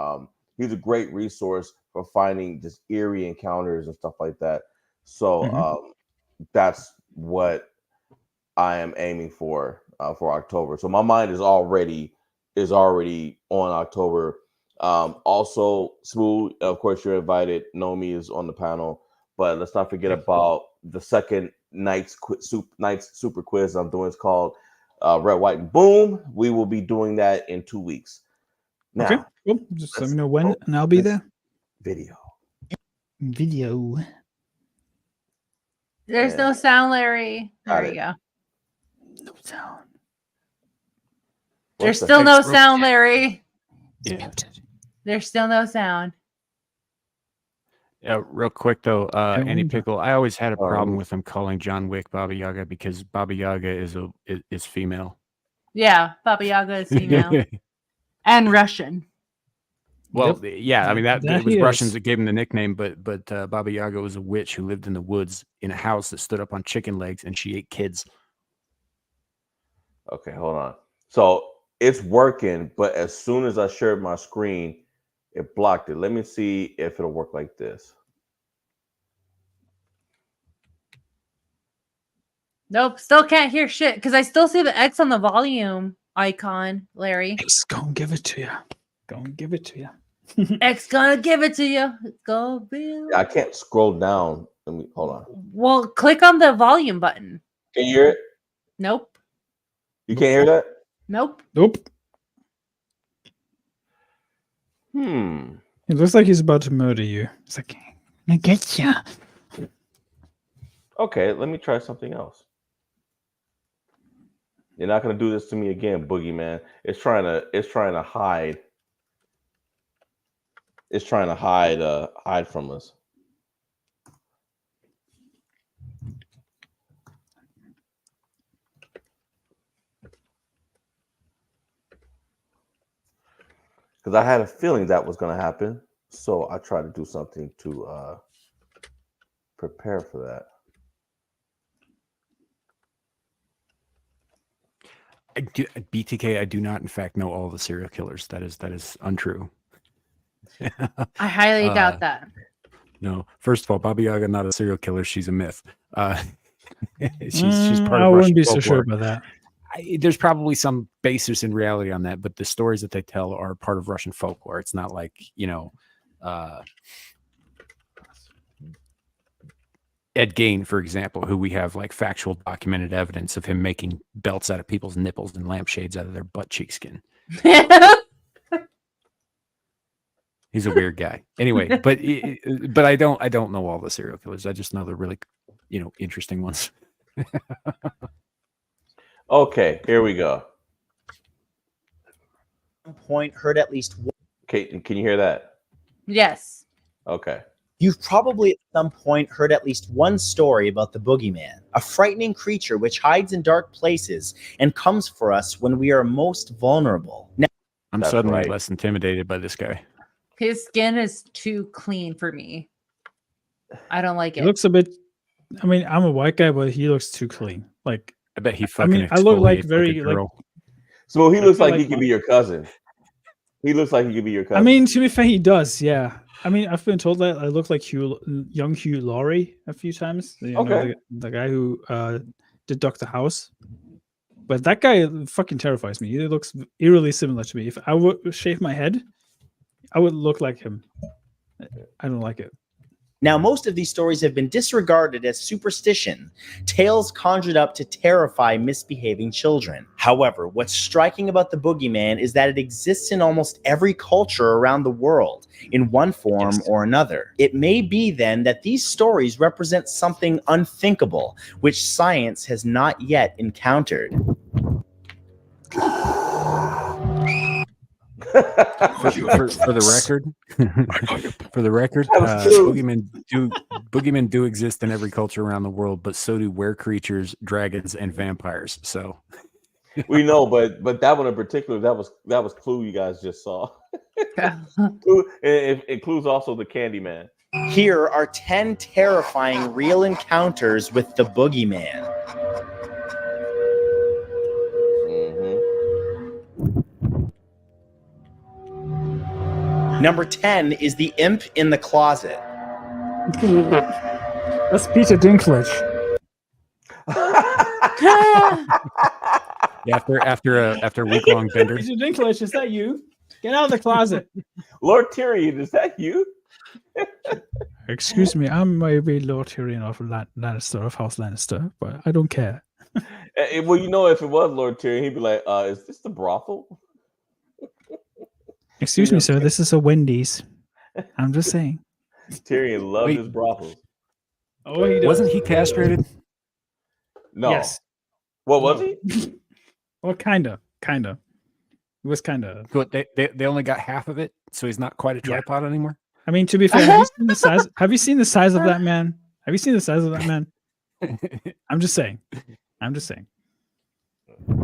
he's a great resource for finding just eerie encounters and stuff like that. So that's what I am aiming for October. So my mind is already on October. Also, Smooth, of course, you're invited. Nomi is on the panel, but let's not forget about the second night's super quiz I'm doing. It's called Red, White, and Boom. We will be doing that in 2 weeks. Now, okay, cool. Just let me know when, and I'll be there. Video. There's no sound, Larry. There you go. No sound. There's still no sound, Larry. Yeah. There's still no sound. Yeah, real quick though, Andy Pickle. I always had a problem with him calling John Wick Baba Yaga because Baba Yaga is female. Yeah, Baba Yaga is female and Russian. Well, yeah, I mean that it was Russians that gave him the nickname, but Baba Yaga was a witch who lived in the woods in a house that stood up on chicken legs, and she ate kids. Okay, hold on. So it's working, but as soon as I shared my screen, it blocked it. Let me see if it'll work like this. Nope, still can't hear shit because I still see the X on the volume icon, Larry. X gonna give it to you. Gonna give it to you. X gonna give it to you. It's gonna be. I can't scroll down. Let me hold on. Well, click on the volume button. Can you hear it? Nope. You can't hear that? Nope. It looks like he's about to murder you. It's like, I get ya. Okay, let me try something else. You're not gonna do this to me again, Boogeyman. It's trying to hide. It's trying to hide from us. Because I had a feeling that was going to happen, so I tried to do something to prepare for that. BTK, I do not, in fact, know all the serial killers. That is untrue. I highly doubt that. No, first of all, Baba Yaga not a serial killer; she's a myth. She's part I of wouldn't Russian be folklore. so sure about that. There's probably some basis in reality on that, but the stories that they tell are part of Russian folklore. It's not like Ed Gein, for example, who we have like factual documented evidence of him making belts out of people's nipples and lampshades out of their butt cheek skin. He's a weird guy. Anyway, but I don't know all the serial killers. I just know they're really, interesting ones. Okay, here we go. Point heard at least one. Kate, can you hear that? Yes. Okay. You've probably at some point heard at least one story about the boogeyman, a frightening creature which hides in dark places and comes for us when we are most vulnerable. Now, I'm suddenly less intimidated by this guy. His skin is too clean for me. I don't like it. He looks a bit. I mean, I'm a white guy, but he looks too clean. Like, I bet he I fucking. mean, I look like exfoliates very a girl. So he looks feel like like he could be your cousin. He looks like he could be your cousin. I mean, to be fair, he does. Yeah. I mean, I've been told that I look like young Hugh Laurie a few times. You know, the guy who did Dr. House. But that guy fucking terrifies me. He looks eerily similar to me. If I would shave my head, I would look like him. I don't like it. Now, most of these stories have been disregarded as superstition, tales conjured up to terrify misbehaving children. However, what's striking about the boogeyman is that it exists in almost every culture around the world, in one form or another. It may be then that these stories represent something unthinkable, which science has not yet encountered. For the record, boogeymen do exist in every culture around the world, but so do were creatures, dragons, and vampires. So we know, but that one in particular, that was Clue you guys just saw. It includes also the Candyman. Here are 10 terrifying real encounters with the boogeyman. Number 10 is the imp in the closet. That's Peter Dinklage. After a week-long bender. Peter Dinklage, is that you? Get out of the closet. Lord Tyrion, is that you? Excuse me, I'm maybe Lord Tyrion of Lannister, of House Lannister, but I don't care. Well, you know, if it was Lord Tyrion, he'd be like, is this the brothel? Excuse me, sir, this is a Wendy's. I'm just saying. Tyrion loved his brothels. Oh, he does. Wasn't he castrated? No. Yes. What was he? Well, kind of. It was kind of. But they only got half of it, so he's not quite a tripod anymore. I mean, to be fair, have you seen the size? Have you seen the size of that man? Have you seen the size of that man? I'm just saying.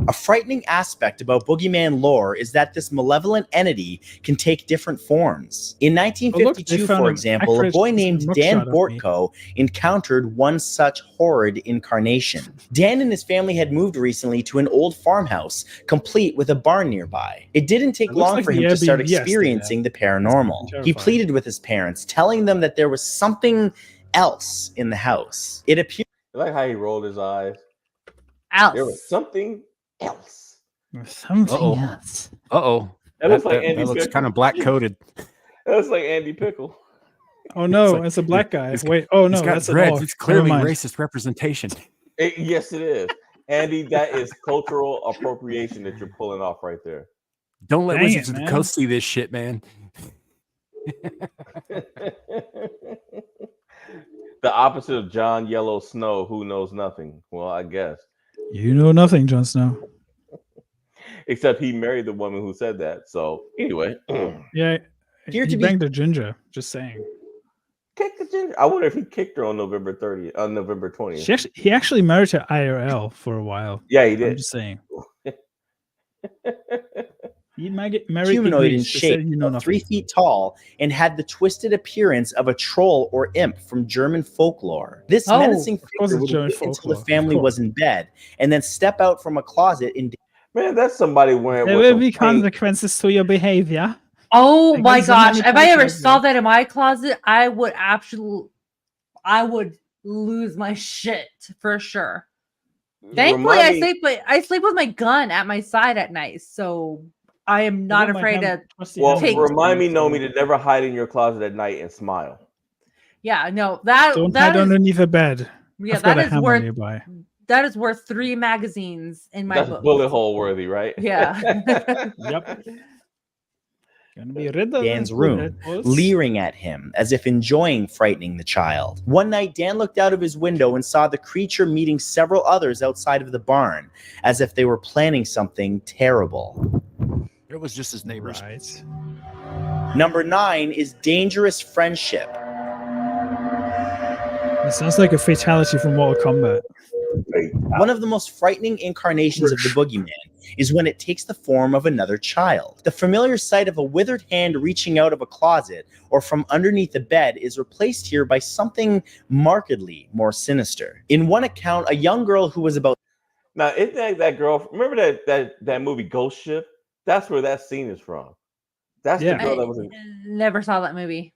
A frightening aspect about boogeyman lore is that this malevolent entity can take different forms. In 1952, for example, a boy named Dan Bortko encountered one such horrid incarnation. Dan and his family had moved recently to an old farmhouse, complete with a barn nearby. It didn't take long for him to start experiencing the paranormal. He pleaded with his parents, telling them that there was something else in the house. It appeared. I like how he rolled his eyes. There was something else. Else. That looks like Andy. That looks kind of black coated. That looks like Andy Pickle. Oh no, it's a black guy. Wait, oh no, that's dreads. It's clearly racist representation. Yes, it is, Andy. That is cultural appropriation that you're pulling off right there. Don't let Wizards of the Coast see this shit, man. The opposite of Jon Yellow Snow, who knows nothing. Well, I guess. You know nothing, Jon Snow. Except he married the woman who said that. So anyway. Yeah. He banged a ginger, just saying. Kick the ginger. I wonder if he kicked her on November 30th, on November 20th. He actually married her IRL for a while. Yeah, he did. I'm just saying. He might get married. Humanoid in shape, 3 feet tall, and had the twisted appearance of a troll or imp from German folklore. This menacing figure would wait until the family was in bed, and then step out from a closet in. Man, that's somebody wearing. There will be consequences to your behavior. Oh my gosh! If I ever saw that in my closet, I would lose my shit for sure. Thankfully, I sleep with my gun at my side at night, so I am not afraid to. Well, remind me, Nomi, to never hide in your closet at night and smile. Yeah, no, don't hide underneath a bed. Yeah, that is worth 3 magazines in my book. That's bullet hole worthy, right? Yeah. Yep. Gonna be Dan's room, leering at him as if enjoying frightening the child. One night, Dan looked out of his window and saw the creature meeting several others outside of the barn, as if they were planning something terrible. It was just his neighbors. Number 9 is dangerous friendship. It sounds like a fatality from Mortal Kombat. One of the most frightening incarnations of the boogeyman is when it takes the form of another child. The familiar sight of a withered hand reaching out of a closet or from underneath a bed is replaced here by something markedly more sinister. In one account, a young girl who was about... Now, isn't that girl? Remember that movie Ghost Ship? That's where that scene is from. That's the girl that was in. Never saw that movie.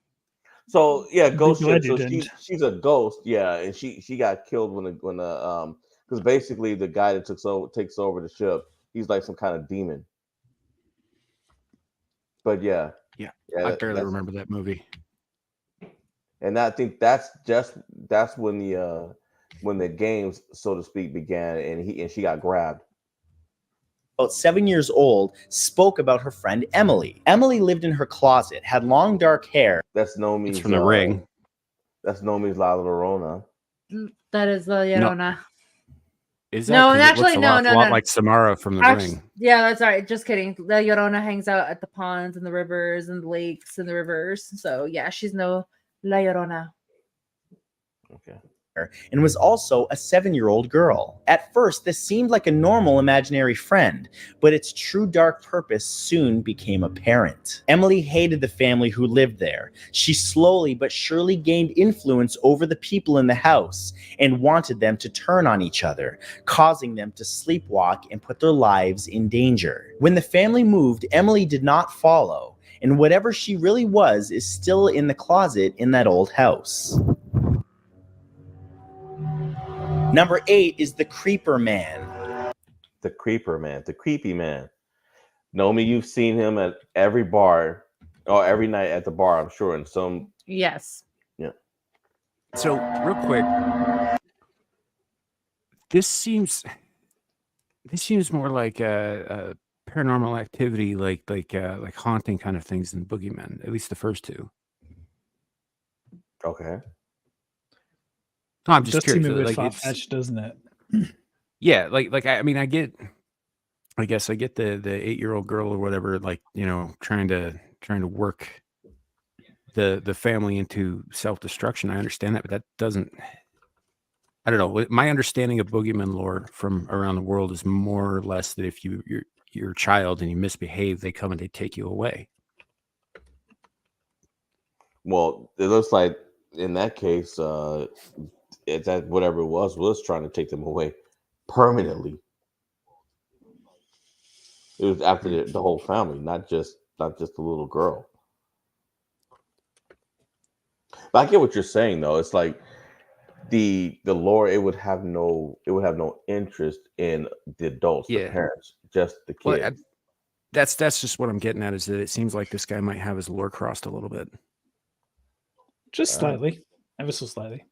So yeah, Ghost Ship. So didn't. she's a ghost. Yeah, and she got killed when the because basically the guy that takes over the ship, he's like some kind of demon. But yeah, I barely remember that movie. And I think that's when the games, so to speak, began, and she got grabbed. About 7 years old, spoke about her friend Emily. Emily lived in her closet, had long dark hair. That's Nomi's from The Ring. That's Nomi's La Llorona. That is La Llorona. Is that? No, 'Cause it actually, looks a no. lot like Samara from The Ring. Yeah, that's all right. Just kidding. La Llorona hangs out at the ponds and the rivers and the lakes and the rivers. So yeah, she's no La Llorona. Okay. And was also a 7-year-old girl. At first, this seemed like a normal imaginary friend, but its true dark purpose soon became apparent. Emily hated the family who lived there. She slowly but surely gained influence over the people in the house and wanted them to turn on each other, causing them to sleepwalk and put their lives in danger. When the family moved, Emily did not follow, and whatever she really was is still in the closet in that old house. Number 8 is the Creeper Man. The Creeper Man, the creepy man. Nomi, you've seen him at every bar, or every night at the bar, I'm sure. In some, yes, yeah. So real quick, this seems more like a paranormal activity, like haunting kind of things than boogeymen. At least the first two. Okay. No, I'm just curious. Seem a bit Like, far-fetched, doesn't it? Yeah, I mean, I guess I get the 8-year-old girl or whatever, like, trying to work the family into self-destruction. I understand that, but that doesn't. I don't know. My understanding of boogeyman lore from around the world is more or less that if you're a child and you misbehave, they come and they take you away. Well, it looks like in that case, that whatever it was trying to take them away permanently. It was after the whole family, not just the little girl. But I get what you're saying, though. It's like the lore. It would have no interest in the adults, the parents, just the kids. Well, that's just what I'm getting at. Is that it seems like this guy might have his lore crossed a little bit, just slightly, ever so slightly.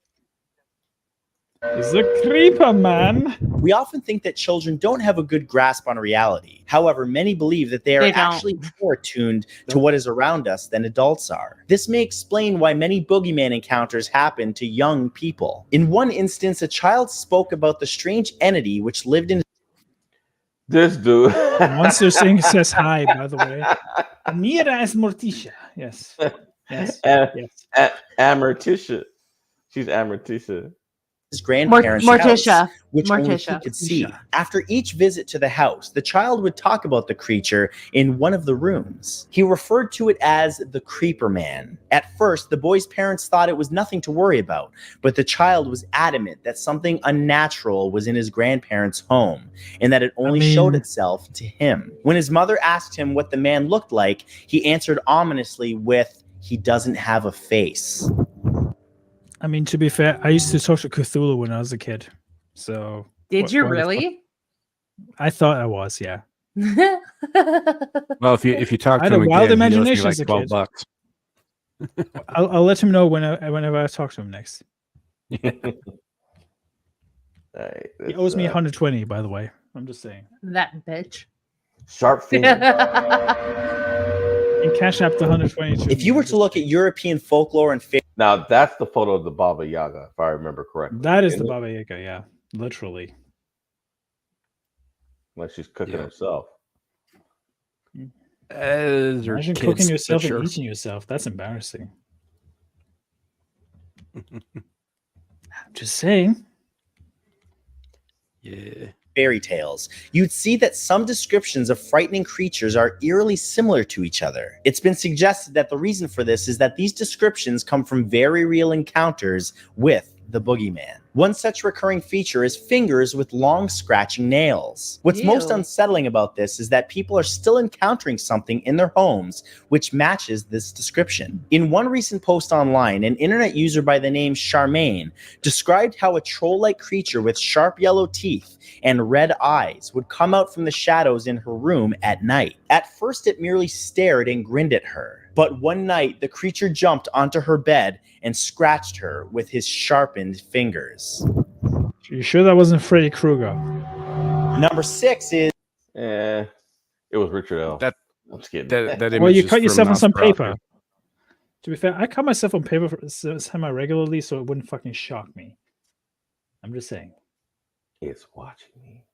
He's the Creeper Man. We often think that children don't have a good grasp on reality. However, many believe that they are actually more attuned to what is around us than adults are. This may explain why many boogeyman encounters happen to young people. In one instance, a child spoke about the strange entity which lived in... This dude. Monster Singh says hi, by the way. Mira es Morticia. Yes. Yes. Yes. Amorticia. She's Amorticia. His grandparents' Morticia. house, which only he could see. After each visit to the house, the child would talk about the creature in one of the rooms. He referred to it as the Creeper Man. At first, the boy's parents thought it was nothing to worry about, but the child was adamant that something unnatural was in his grandparents' home, and that it only showed itself to him. When his mother asked him what the man looked like, he answered ominously with, "He doesn't have a face." I mean, to be fair, I used to talk to Cthulhu when I was a kid. So did you really? I thought I was, yeah. Well, if you talk to I had him a wild again, imagination he owes as me a like $12. kid. I'll let him know whenever I talk to him next. Right, He owes me 120, by the way. I'm just saying. That bitch. Sharp finger. And Cash App the 122. If you were to look at European folklore and now that's the photo of the Baba Yaga, if I remember correctly. That is the Baba Yaga, yeah, literally. Like she's cooking herself. Imagine cooking yourself and eating yourself. That's embarrassing. Just saying. Yeah. Fairy tales, you'd see that some descriptions of frightening creatures are eerily similar to each other. It's been suggested that the reason for this is that these descriptions come from very real encounters with the boogeyman. One such recurring feature is fingers with long scratching nails. What's most Ew. unsettling about this is that people are still encountering something in their homes which matches this description. In one recent post online, an internet user by the name Charmaine described how a troll-like creature with sharp yellow teeth and red eyes would come out from the shadows in her room at night. At first, it merely stared and grinned at her. But one night, the creature jumped onto her bed and scratched her with his sharpened fingers. You sure that wasn't Freddy Krueger? Number 6 is... it was Richard L. That I'm just kidding. that Well, image you is cut from yourself on some Nosferatu. paper. To be fair, I cut myself on paper semi-regularly, so it wouldn't fucking shock me. I'm just saying. It's watching me.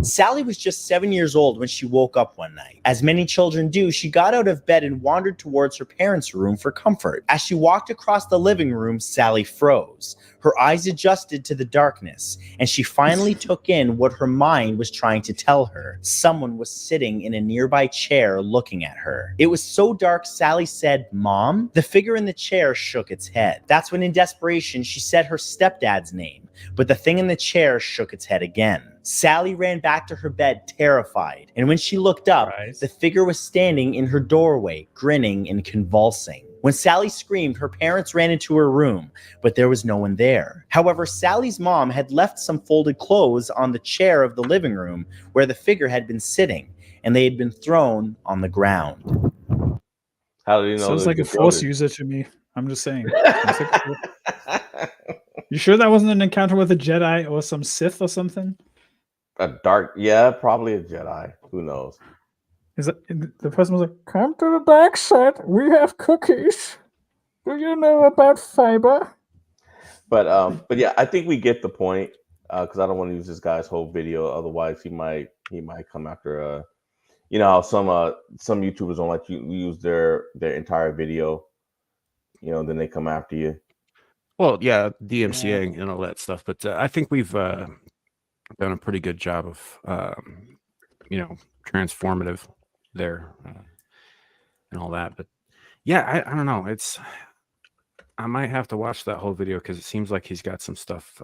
Sally was just 7 years old when she woke up one night. As many children do, she got out of bed and wandered towards her parents' room for comfort. As she walked across the living room, Sally froze. Her eyes adjusted to the darkness, and she finally took in what her mind was trying to tell her. Someone was sitting in a nearby chair looking at her. It was so dark, Sally said, "Mom?" The figure in the chair shook its head. That's when, in desperation, she said her stepdad's name, but the thing in the chair shook its head again. Sally ran back to her bed, terrified, and when she looked up, the figure was standing in her doorway, grinning and convulsing. When Sally screamed, her parents ran into her room, but there was no one there. However, Sally's mom had left some folded clothes on the chair of the living room where the figure had been sitting, and they had been thrown on the ground. How do you know? Sounds like a Force user to me. I'm just saying. You sure that wasn't an encounter with a Jedi or some Sith or something? A dark, yeah, probably a Jedi. Who knows? Is that, the person was like, "Come to the dark side. We have cookies. Do you know about fiber?" But yeah, I think we get the point because I don't want to use this guy's whole video. Otherwise, he might come after. You know how some YouTubers don't like you use their entire video. You know, then they come after you. Well, yeah, DMCA and all that stuff. But I think we've done a pretty good job of, transformative there and all that. But yeah, I don't know. I might have to watch that whole video because it seems like he's got some stuff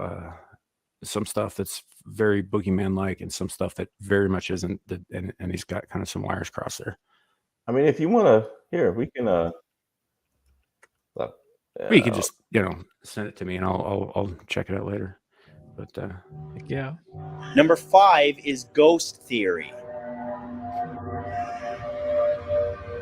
that's very boogeyman-like and some stuff that very much isn't. And he's got kind of some wires crossed there. I mean, if you want to, here we can. You could just send it to me and I'll check it out later. But yeah. Number 5 is ghost theory.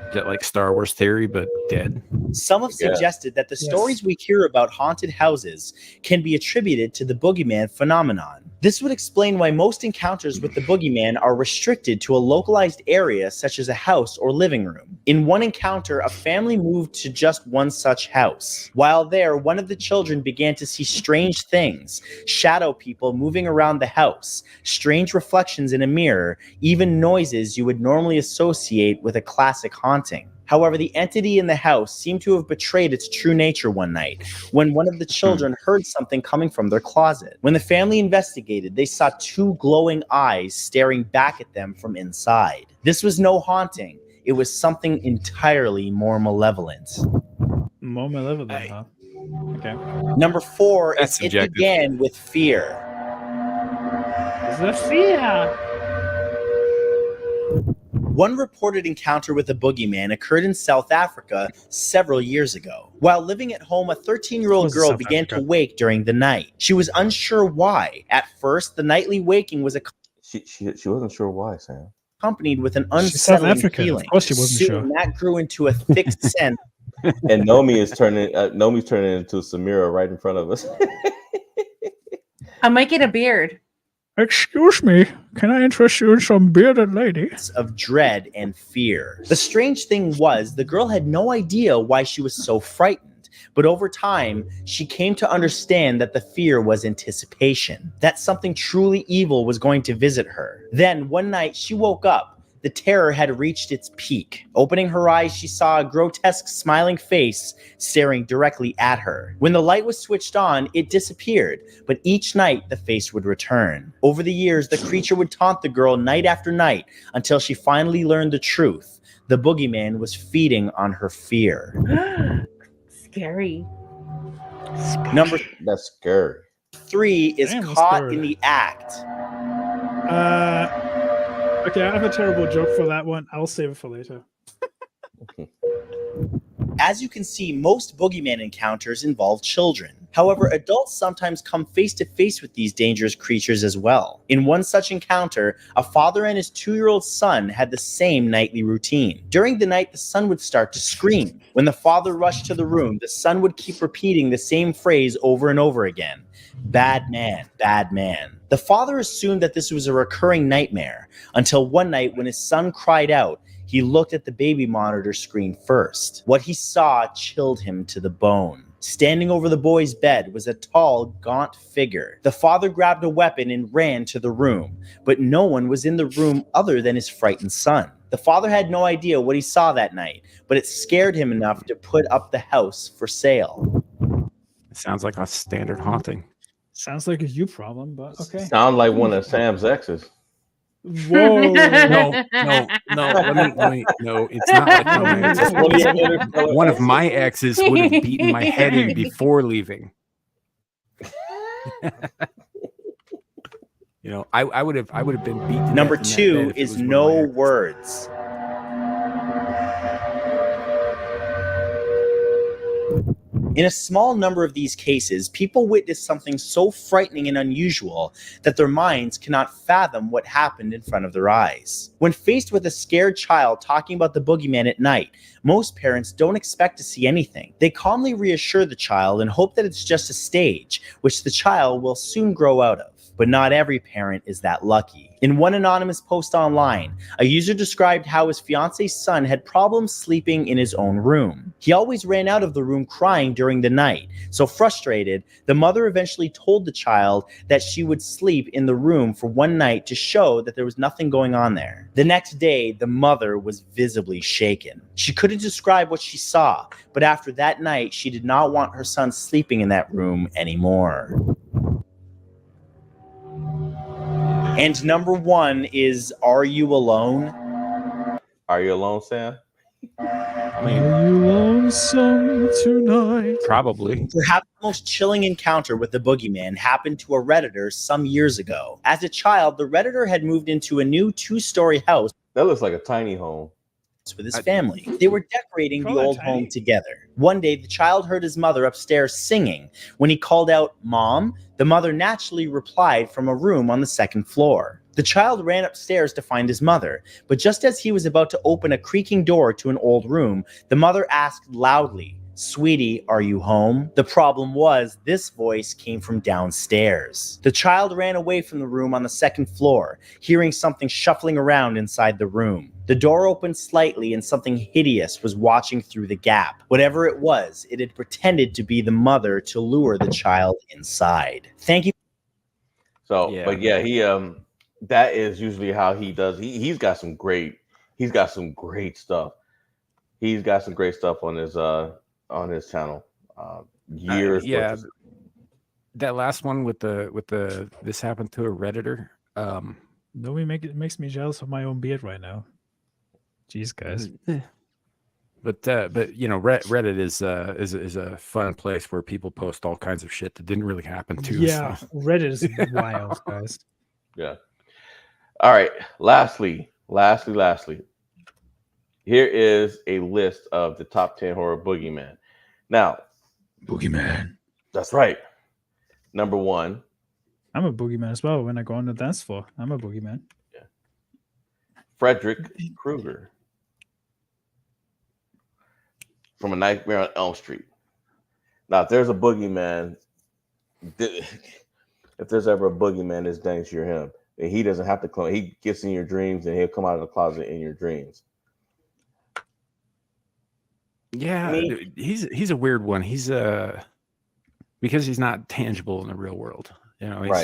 Is that like Star Wars theory, but dead? Some have suggested that the stories we hear about haunted houses can be attributed to the boogeyman phenomenon. This would explain why most encounters with the boogeyman are restricted to a localized area such as a house or living room. In one encounter, a family moved to just one such house. While there, one of the children began to see strange things, shadow people moving around the house, strange reflections in a mirror, even noises you would normally associate with a classic haunting. However, the entity in the house seemed to have betrayed its true nature one night when one of the children heard something coming from their closet. When the family investigated, they saw 2 glowing eyes staring back at them from inside. This was no haunting. It was something entirely more malevolent. More malevolent, huh? Okay. Number 4 That's is subjective. It began with fear. The fear. One reported encounter with a boogeyman occurred in South Africa several years ago. While living at home, a 13-year-old girl began to wake during the night. She was unsure why. At first, the nightly waking was She wasn't sure why, Sam. accompanied with an She's South unsettling African. feeling. Of course she wasn't Soon, sure. that grew into a thick scent. And Nomi's turning into Samira right in front of us. I might get a beard. Excuse me, can I interest you in some bearded lady? Of dread and fear. The strange thing was, the girl had no idea why she was so frightened, but over time, she came to understand that the fear was anticipation, that something truly evil was going to visit her. Then, one night, she woke up, the terror had reached its peak. Opening her eyes, she saw a grotesque smiling face staring directly at her. When the light was switched on, it disappeared, but each night the face would return. Over the years, the creature would taunt the girl night after night until she finally learned the truth. The boogeyman was feeding on her fear. Scary. That's scary. 3 is Damn, that's caught scary. in the act. Okay, I have a terrible joke for that one. I'll save it for later. As you can see, most boogeyman encounters involve children. However, adults sometimes come face to face with these dangerous creatures as well. In one such encounter, a father and his 2-year-old son had the same nightly routine. During the night, the son would start to scream. When the father rushed to the room, the son would keep repeating the same phrase over and over again. Bad man, bad man. The father assumed that this was a recurring nightmare until one night when his son cried out, he looked at the baby monitor screen first. What he saw chilled him to the bone. Standing over the boy's bed was a tall, gaunt figure. The father grabbed a weapon and ran to the room, but no one was in the room other than his frightened son. The father had no idea what he saw that night, but it scared him enough to put up the house for sale. It sounds like a standard haunting. Sounds like a you problem, but okay. Sound like one of Sam's exes. Whoa. No, it's not like my exes. One of my exes would have beaten my head in before leaving. I would have been beaten. Number 2 is no words. In a small number of these cases, people witness something so frightening and unusual that their minds cannot fathom what happened in front of their eyes. When faced with a scared child talking about the boogeyman at night, most parents don't expect to see anything. They calmly reassure the child and hope that it's just a stage, which the child will soon grow out of. But not every parent is that lucky. In one anonymous post online, a user described how his fiance's son had problems sleeping in his own room. He always ran out of the room crying during the night. So frustrated, the mother eventually told the child that she would sleep in the room for one night to show that there was nothing going on there. The next day, the mother was visibly shaken. She couldn't describe what she saw, but after that night, she did not want her son sleeping in that room anymore. And number 1 is, are you alone? Are you alone, Sam? I mean, Are you lonesome tonight? probably. Perhaps the most chilling encounter with the boogeyman happened to a Redditor some years ago. As a child, the Redditor had moved into a new 2-story house That looks like a tiny home. with his family. They were decorating the Call that old tiny? home together. One day, the child heard his mother upstairs singing. When he called out, "Mom," the mother naturally replied from a room on the second floor. The child ran upstairs to find his mother, but just as he was about to open a creaking door to an old room, the mother asked loudly, "Sweetie, are you home?" The problem was, this voice came from downstairs. The child ran away from the room on the second floor, hearing something shuffling around inside the room. The door opened slightly and something hideous was watching through the gap. Whatever it was, it had pretended to be the mother to lure the child inside. Thank you. So, Yeah. but yeah, he that is usually how he does. He's got some great stuff. He's got some great stuff on his channel. Years. Yeah. worth of- That last one with the this happened to a Redditor. No, it makes me jealous of my own beard right now. Jeez, guys. But Reddit is a fun place where people post all kinds of shit that didn't really happen to. Yeah, So. Reddit is wild, guys. Yeah. All right. Lastly. Here is a list of the top 10 horror boogeyman. Now, Boogeyman. that's right. Number 1. I'm a boogeyman as well. When I go on the dance floor, I'm a boogeyman. Frederick Krueger from A Nightmare on Elm Street. Now, if there's a boogeyman, if there's ever a boogeyman, it's dang sure him. And he doesn't have to come. He gets in your dreams and he'll come out of the closet in your dreams. Yeah, he's a weird one. He's because he's not tangible in the real world.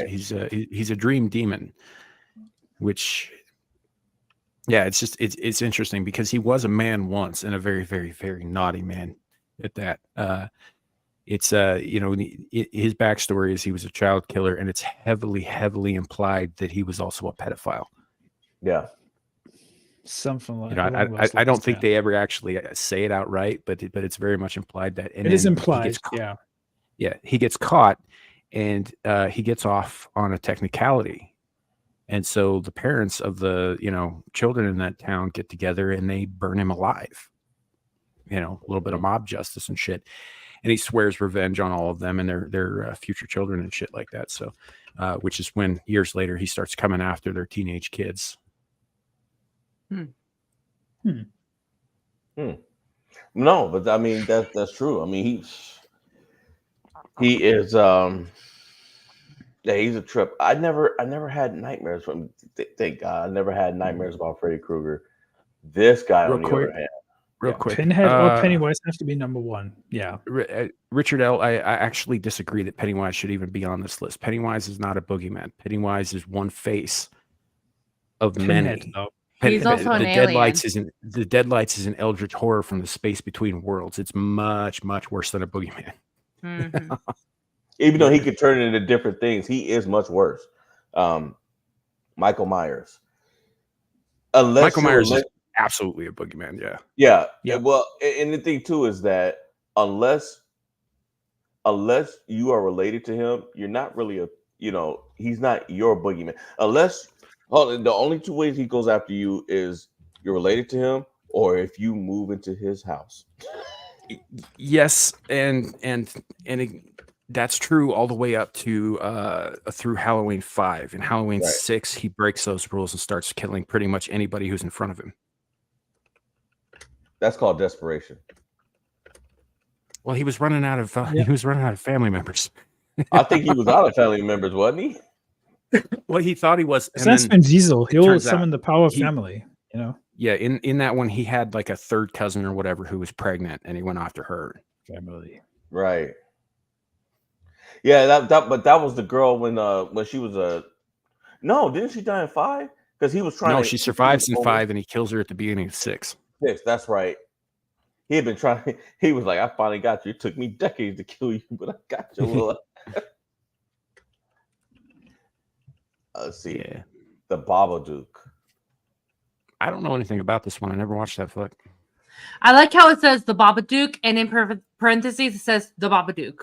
He's a dream demon, which Yeah, it's just it's interesting because he was a man once and a very, very, very naughty man at that. It's his backstory is he was a child killer, and it's heavily, heavily implied that he was also a pedophile. Yeah. Something like I don't think they ever actually say it outright, but it's very much implied that. And it is then implied. Yeah, he gets caught, and he gets off on a technicality. And so the parents of the, children in that town get together and they burn him alive. A little bit of mob justice and shit. And he swears revenge on all of them and their future children and shit like that. So, which is when years later he starts coming after their teenage kids. No, but I mean that's true. I mean he is yeah, he's a trip. I never had nightmares from. Thank God, I never had nightmares about Freddy Krueger. This guy, on the other hand, real quick, Pinhead or Pennywise have to be number one. Yeah, Richard L. I actually disagree that Pennywise should even be on this list. Pennywise is not a boogeyman. Pennywise is one face of many. He's also an alien. The Deadlights is an eldritch horror from the space between worlds. It's much, much worse than a boogeyman. Mm-hmm. Even though he could turn into different things, he is much worse. Michael Myers. Michael Myers is absolutely a boogeyman. Yeah. Well, and the thing too is that unless you are related to him, you're not really he's not your boogeyman. The only two ways he goes after you is you're related to him or if you move into his house. Yes, and that's true all the way up to through Halloween 5. In Halloween 6, he breaks those rules and starts killing pretty much anybody who's in front of him. That's called desperation. Well, he was running out of family members. I think he was out of family members, wasn't he? Well, he thought he was. And that's Vin Diesel. He'll summon the power of family. Yeah, in that one, he had like a third cousin or whatever who was pregnant, and he went after her family. Right. Yeah, but that was the girl when she was no, didn't she die in 5? Because he was trying. No, she survives in 5, and he kills her at the beginning of 6. 6, that's right. He had been trying. He was like, "I finally got you. It took me decades to kill you, but I got you." Let's see. Yeah. The Babadook. I don't know anything about this one. I never watched that flick. I like how it says the Babadook, and in parentheses it says the Babadook.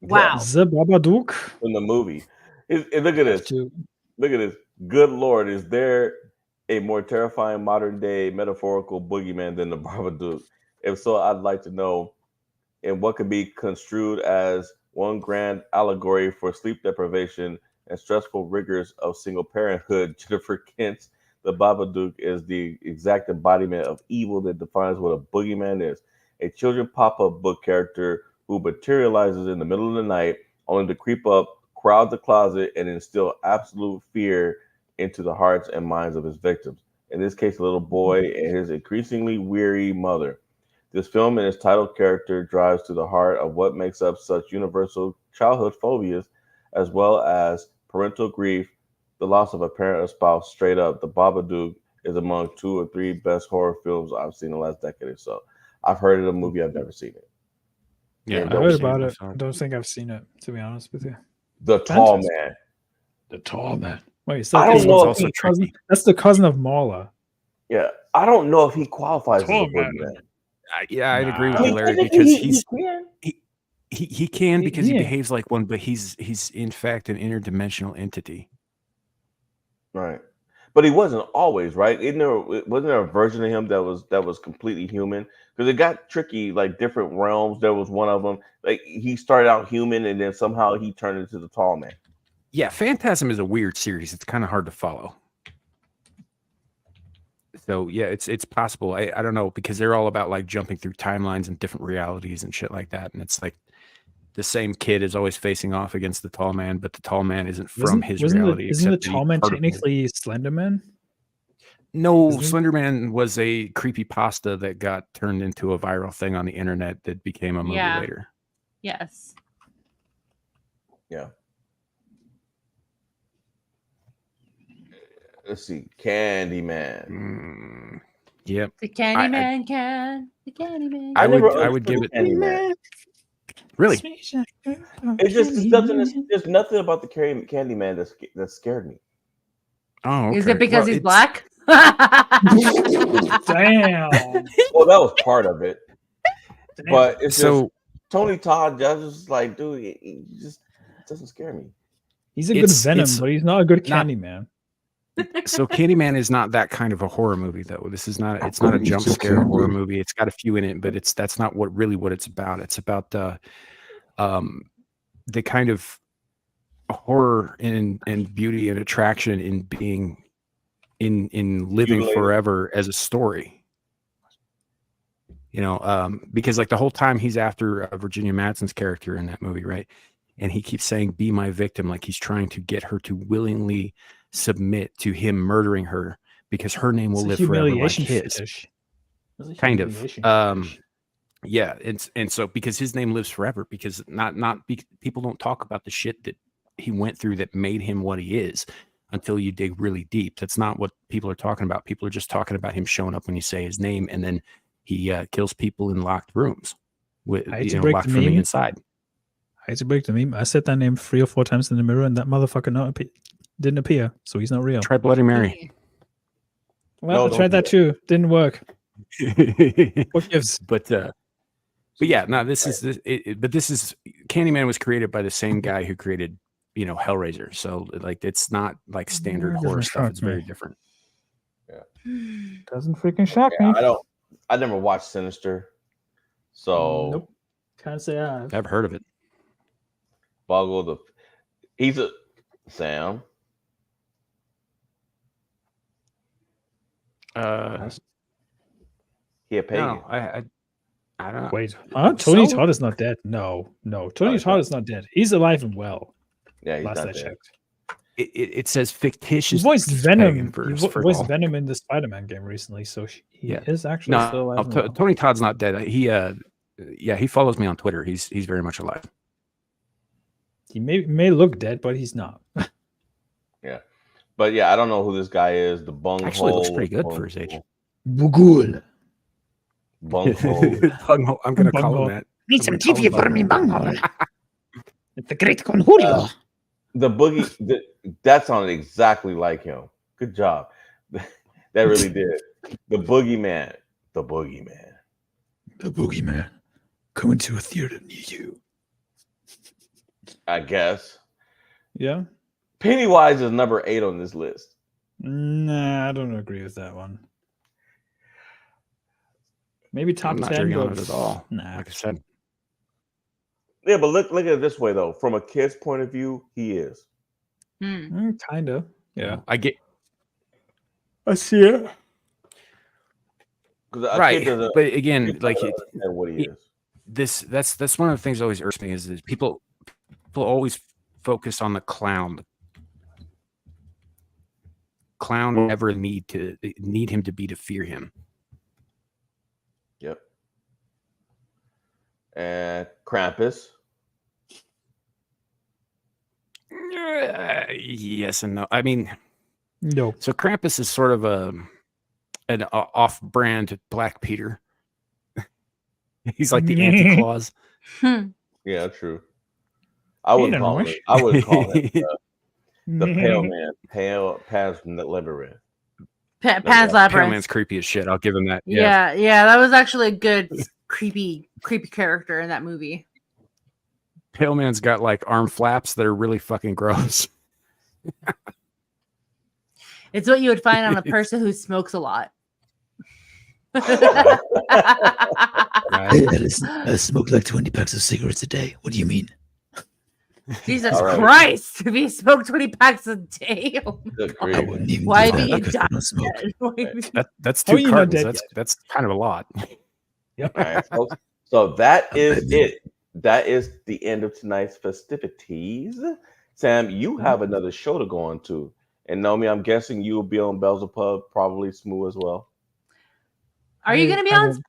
Wow. The Babadook in the movie. Look at this. Look at this. Good Lord, is there a more terrifying modern day metaphorical boogeyman than the Babadook? If so, I'd like to know in what could be construed as one grand allegory for sleep deprivation and stressful rigors of single parenthood. Jennifer Kent's The Babadook is the exact embodiment of evil that defines what a boogeyman is. A children pop-up book character who materializes in the middle of the night only to creep up, crowd the closet, and instill absolute fear into the hearts and minds of his victims. In this case, a little boy and his increasingly weary mother. This film and its title character drives to the heart of what makes up such universal childhood phobias, as well as parental grief, the loss of a parent or spouse. Straight up, The Babadook is among 2 or 3 best horror films I've seen in the last decade or so. I've heard of the movie, I've never seen it. Yeah, I heard about it. I don't think I've seen it, to be honest with you. The Tall Man. The Tall Man. Wait, so I don't know if that's the cousin of Marla. Yeah, I don't know if he qualifies as a boogeyman. Yeah, I'd agree with you, Larry, because he can because he behaves like one, but he's in fact an interdimensional entity. Right. But he wasn't always, right? Wasn't there a version of him that was completely human? Because it got tricky, like different realms. There was one of them. Like he started out human, and then somehow he turned into the Tall Man. Yeah, Phantasm is a weird series. It's kind of hard to follow. So yeah, it's possible. I don't know, because they're all about like jumping through timelines and different realities and shit like that. And it's like the same kid is always facing off against the Tall Man, but the Tall Man isn't from his reality. Isn't the Tall Man technically Slenderman? No, Slenderman was a creepypasta that got turned into a viral thing on the internet that became a movie later. Yes. Yeah. Let's see, Candyman. Yep. The Candyman can. The Candyman. I never would give it. Candyman. Really? It's just nothing. There's nothing about the Candyman that scared me. Oh, okay. Is it because he's black? Damn. Well, that was part of it, but it's so just Tony Todd. I was just like, dude, he just doesn't scare me. He's a good Venom, but he's not a good Candyman. So Candyman is not that kind of a horror movie, though. This is not. It's not a jump scare horror movie. It's got a few in it, but that's not what it's about. It's about the kind of horror and beauty and attraction in being in living forever as a story. You know, because like the whole time he's after Virginia Madsen's character in that movie, right? And he keeps saying, "Be my victim," like he's trying to get her to willingly submit to him murdering her because her name will live forever like his. Kind of. Yeah, and so because his name lives forever, because people don't talk about the shit that he went through that made him what he is until you dig really deep. That's not what people are talking about. People are just talking about him showing up when you say his name, and then he kills people in locked rooms with locked from the inside. I hate to break the meme. I said that name 3 or 4 times in the mirror, and that motherfucker didn't appear, so he's not real. Try Bloody Mary. Well, I tried that too. Didn't work. What gives? But yeah, no. This is Candyman was created by the same guy who created Hellraiser. So like it's not like standard horror stuff. It's very different. Yeah, doesn't freaking shock me. I never watched Sinister, so nope. Can't say I've never heard of it. He's a Sam. He a pagan. No, I don't know. Wait, Tony Todd is not dead. No. Tony Todd is not dead. He's alive and well. Yeah, he's last not I dead. checked. It says fictitious. He voiced Venom. He voiced Venom in the Spider-Man game recently, so he is actually still alive. No, Tony Todd's not dead. He follows me on Twitter. He's very much alive. He may look dead, but he's not. Yeah, but yeah, I don't know who this guy is. The bunghole actually looks pretty good for his age. Bugul. Bunghole. Bunghole. I'm gonna call him that. Need some TV for me, bunghole. It's the great conjurio. The boogie. That sounded exactly like him. Good job. That really did. The boogeyman. The boogeyman. The boogeyman. Coming to a theater near you. I guess. Yeah. Pennywise is number 8 on this list. Nah, I don't agree with that one. Maybe top 10 on it at all. Nah. Like I said. Yeah, but look at it this way though. From a kid's point of view, he is. Kind of. Yeah. I see it. Right. But again, like what he is. That's one of the things that always irks me is people always focus on the clown. Clown will never need him to be to fear him. Yep. And Krampus. Yes and no. I mean, no. So Krampus is sort of an off-brand Black Peter. He's like the anti-Claus. Yeah, true. I would call it. I would call it the Pale Man, Pan's Labyrinth. Pan's Labyrinth. Pale Man's creepy as shit. I'll give him that. Yeah, that was actually a good creepy character in that movie. Pale Man's got like arm flaps that are really fucking gross. It's what you would find on a person who smokes a lot. Listen, I smoke like 20 packs of cigarettes a day. What do you mean? Jesus Christ! If you smoke 20 packs a day, oh I wouldn't even why do be you that because I don't smoke. That's 2 cartons. That's kind of a lot. Yep. All right, folks. So that is it. That is the end of tonight's festivities. Sam, you have another show to go on to. And Naomi, I'm guessing you'll be on Beelzebub, probably Smooth as well. Are you going to be on?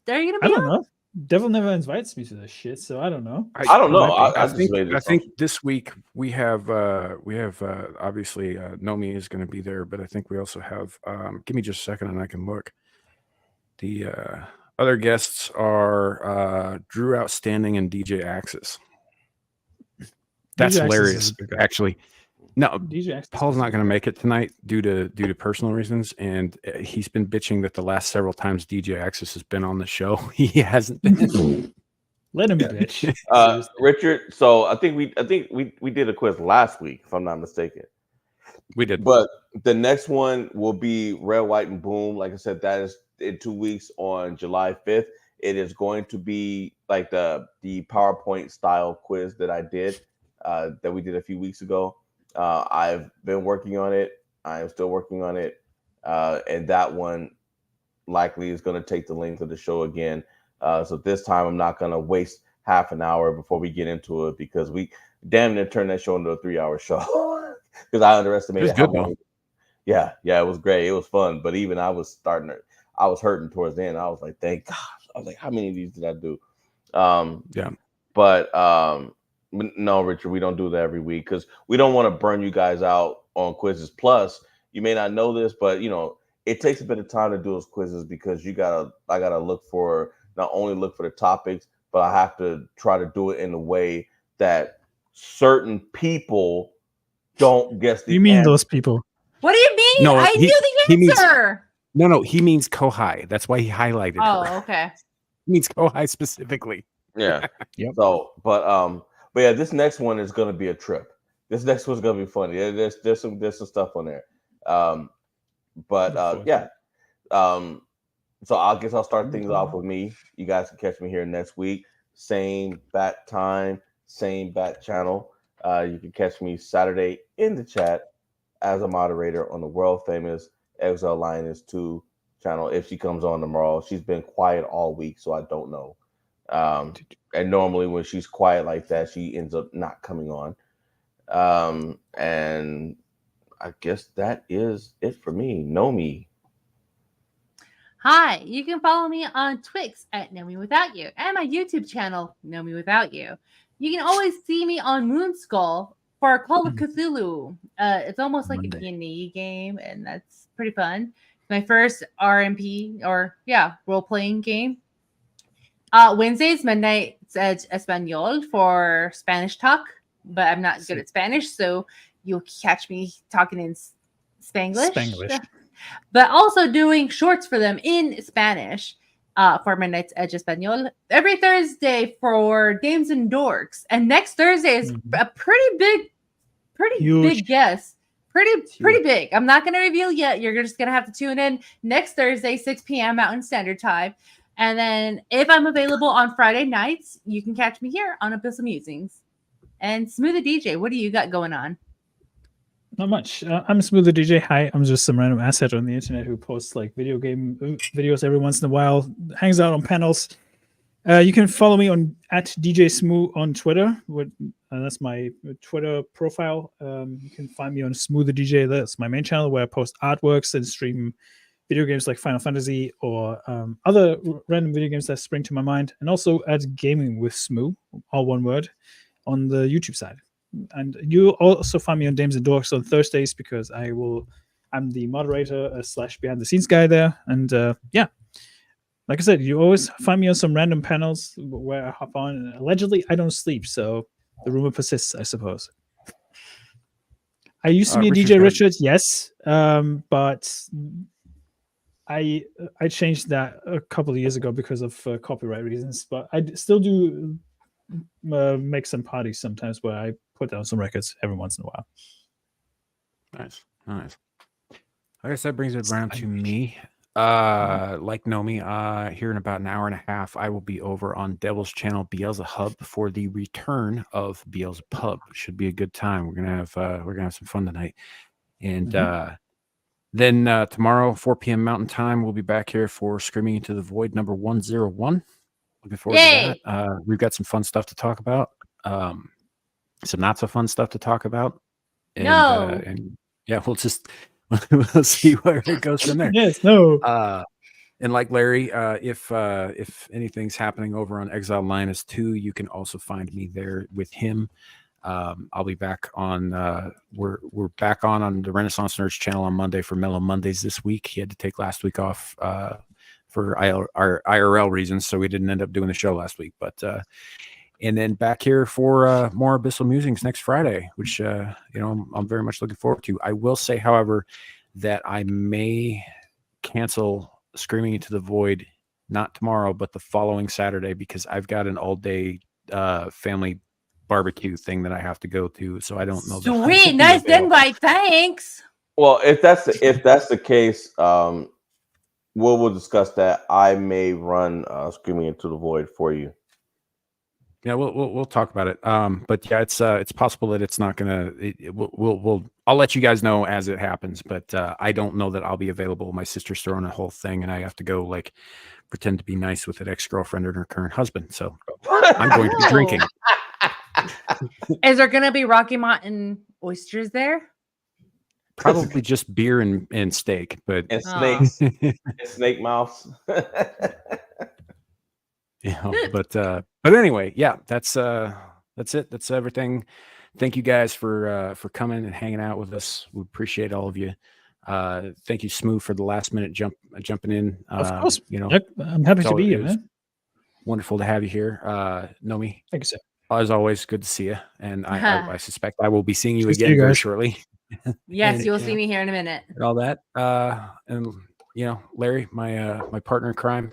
Are you going to be I don't know. Devil never invites me to this shit, so I don't know. I don't know. I think this week we have obviously Nomi is going to be there, but I think we also have. Give me just a second, and I can look. The other guests are Drew Outstanding and DJ Axis. That's DJ Axis hilarious, is a good guy. Actually. No, DJ Axis Paul's not going to make it tonight due to personal reasons, and he's been bitching that the last several times DJ Axis has been on the show, he hasn't been. Let him bitch. Richard. So I think we did a quiz last week, if I'm not mistaken. We did, but the next one will be Red, White, and Boom. Like I said, that is in 2 weeks on July 5th. It is going to be like the PowerPoint style quiz that I did that we did a few weeks ago. I've been working on it. I am still working on it. And that one likely is going to take the length of the show again. So this time I'm not going to waste half an hour before we get into it, because we damn near turned that show into a 3-hour show because I underestimated how long. Yeah, it was great. It was fun. But even I was hurting towards the end. I was like, thank God. I was like, how many of these did I do? But no, Richard, we don't do that every week because we don't want to burn you guys out on quizzes. Plus, you may not know this, but it takes a bit of time to do those quizzes because I gotta not only look for the topics, but I have to try to do it in a way that certain people don't guess the You mean answer. those people? What do you mean? No, I knew the answer. No, he means Kohai. That's why he highlighted her. Oh, okay. He means Kohai specifically. Yeah. Yep. So, but yeah, this next one is gonna be a trip. This next one's gonna be funny. There's some stuff on there. So I guess I'll start things off with me. You guys can catch me here next week. Same bat time, same bat channel. You can catch me Saturday in the chat as a moderator on the world famous Exile Lioness 2 channel. If she comes on tomorrow, she's been quiet all week, so I don't know. And normally when she's quiet like that, she ends up not coming on. And I guess that is it for me. Nomi. Hi, you can follow me on Twix at Know Me Without You and my YouTube channel, Know Me Without You. You can always see me on Moonskull for Call of Cthulhu. It's almost like a D&D game, and that's pretty fun. My first RMP, role-playing game. Wednesdays, midnight, Espanol for Spanish talk, but I'm not good at Spanish, so you'll catch me talking in Spanglish. But also doing shorts for them in Spanish for Midnight's Edge Espanol every Thursday for Games and Dorks. And next Thursday is a pretty big guest. Pretty big. I'm not going to reveal yet. You're just going to have to tune in next Thursday, 6 p.m. Mountain Standard Time. And then if I'm available on Friday nights, you can catch me here on Abyssal Musings. And Smooth the DJ, what do you got going on? Not much. I'm Smooth the DJ. Hi, I'm just some random asset on the internet who posts like video game videos every once in a while, hangs out on panels. You can follow me on @DJ on Twitter. That's my Twitter profile. You can find me on Smooth the DJ. That's my main channel where I post artworks and stream video games like Final Fantasy or other random video games that spring to my mind. And also Gaming with Smooth, all one word, on the YouTube side. And you also find me on Dames and Dorks on Thursdays because I'm the moderator / behind the scenes guy there. And like I said, you always find me on some random panels where I hop on. And allegedly, I don't sleep, so the rumor persists, I suppose. I used to be a DJ, Richard, yes, but I changed that a couple of years ago because of copyright reasons. But I still do make some parties sometimes where I put down some records every once in a while. Nice. I guess that brings it around to me. Like Nomi, here in about an hour and a half, I will be over on Devil's channel Beelzehub for the return of Beelzepub. Should be a good time. We're gonna have some fun tonight. And then tomorrow, 4 p.m. Mountain Time, we'll be back here for Screaming into the Void number 101. Looking forward to that. We've got some fun stuff to talk about. Some not so fun stuff to talk about. And we'll see where it goes from there. Yes, no. And like Larry, if anything's happening over on Exile Linus 2, you can also find me there with him. I'll be back on. We're back on the Renaissance Nerds channel on Monday for Mellow Mondays this week. He had to take last week off for our IRL reasons, so we didn't end up doing the show last week. But and then back here for more Abyssal Musings next Friday, which I'm very much looking forward to. I will say, however, that I may cancel Screaming into the Void, not tomorrow, but the following Saturday, because I've got an all-day family barbecue thing that I have to go to. So I don't know. Sweet, nice invite. Thanks. Well, if that's the case, we'll discuss that. I may run Screaming into the Void for you. Yeah, we'll talk about it. But yeah, it's possible that it's not gonna. I'll let you guys know as it happens. But I don't know that I'll be available. My sister's throwing a whole thing, and I have to go like pretend to be nice with an ex-girlfriend and her current husband. So I'm going to be drinking. Is there gonna be Rocky Mountain oysters there? Probably just beer and steak, but and snakes, and snake mouths. But anyway, yeah, that's it. That's everything. Thank you guys for coming and hanging out with us. We appreciate all of you. Thank you, Smooth, for the last minute jumping in. Of course, I'm happy to be here, man. Wonderful to have you here, Nomi. Thank you, sir. As always, good to see you. And I suspect I will be seeing you again very shortly. Yes, you'll see me here in a minute. And all that. And Larry, my partner in crime.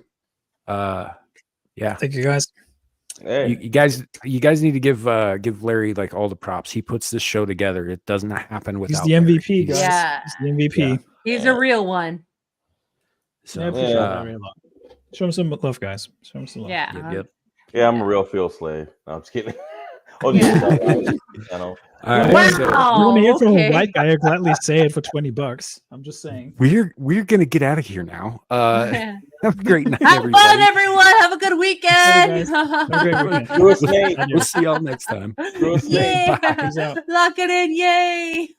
Yeah. Thank you, guys. Hey. You guys need to give Larry like all the props. He puts this show together. It doesn't happen without. He's the MVP, guys. Yeah. He's the MVP. Yeah. He's a real one. So I appreciate that very much. Show him some love, guys. Show him some love. Yeah. Yep. Yeah, I'm a real field slave. No, I'm just kidding. All right, wow. so, you want to hear from a white guy? I gladly say it for $20. I'm just saying. We're gonna get out of here now. Have a great night. Have everybody. fun, everyone. Have a good weekend. Have a great weekend. We'll see y'all next time. Yay. Lock it in. Yay.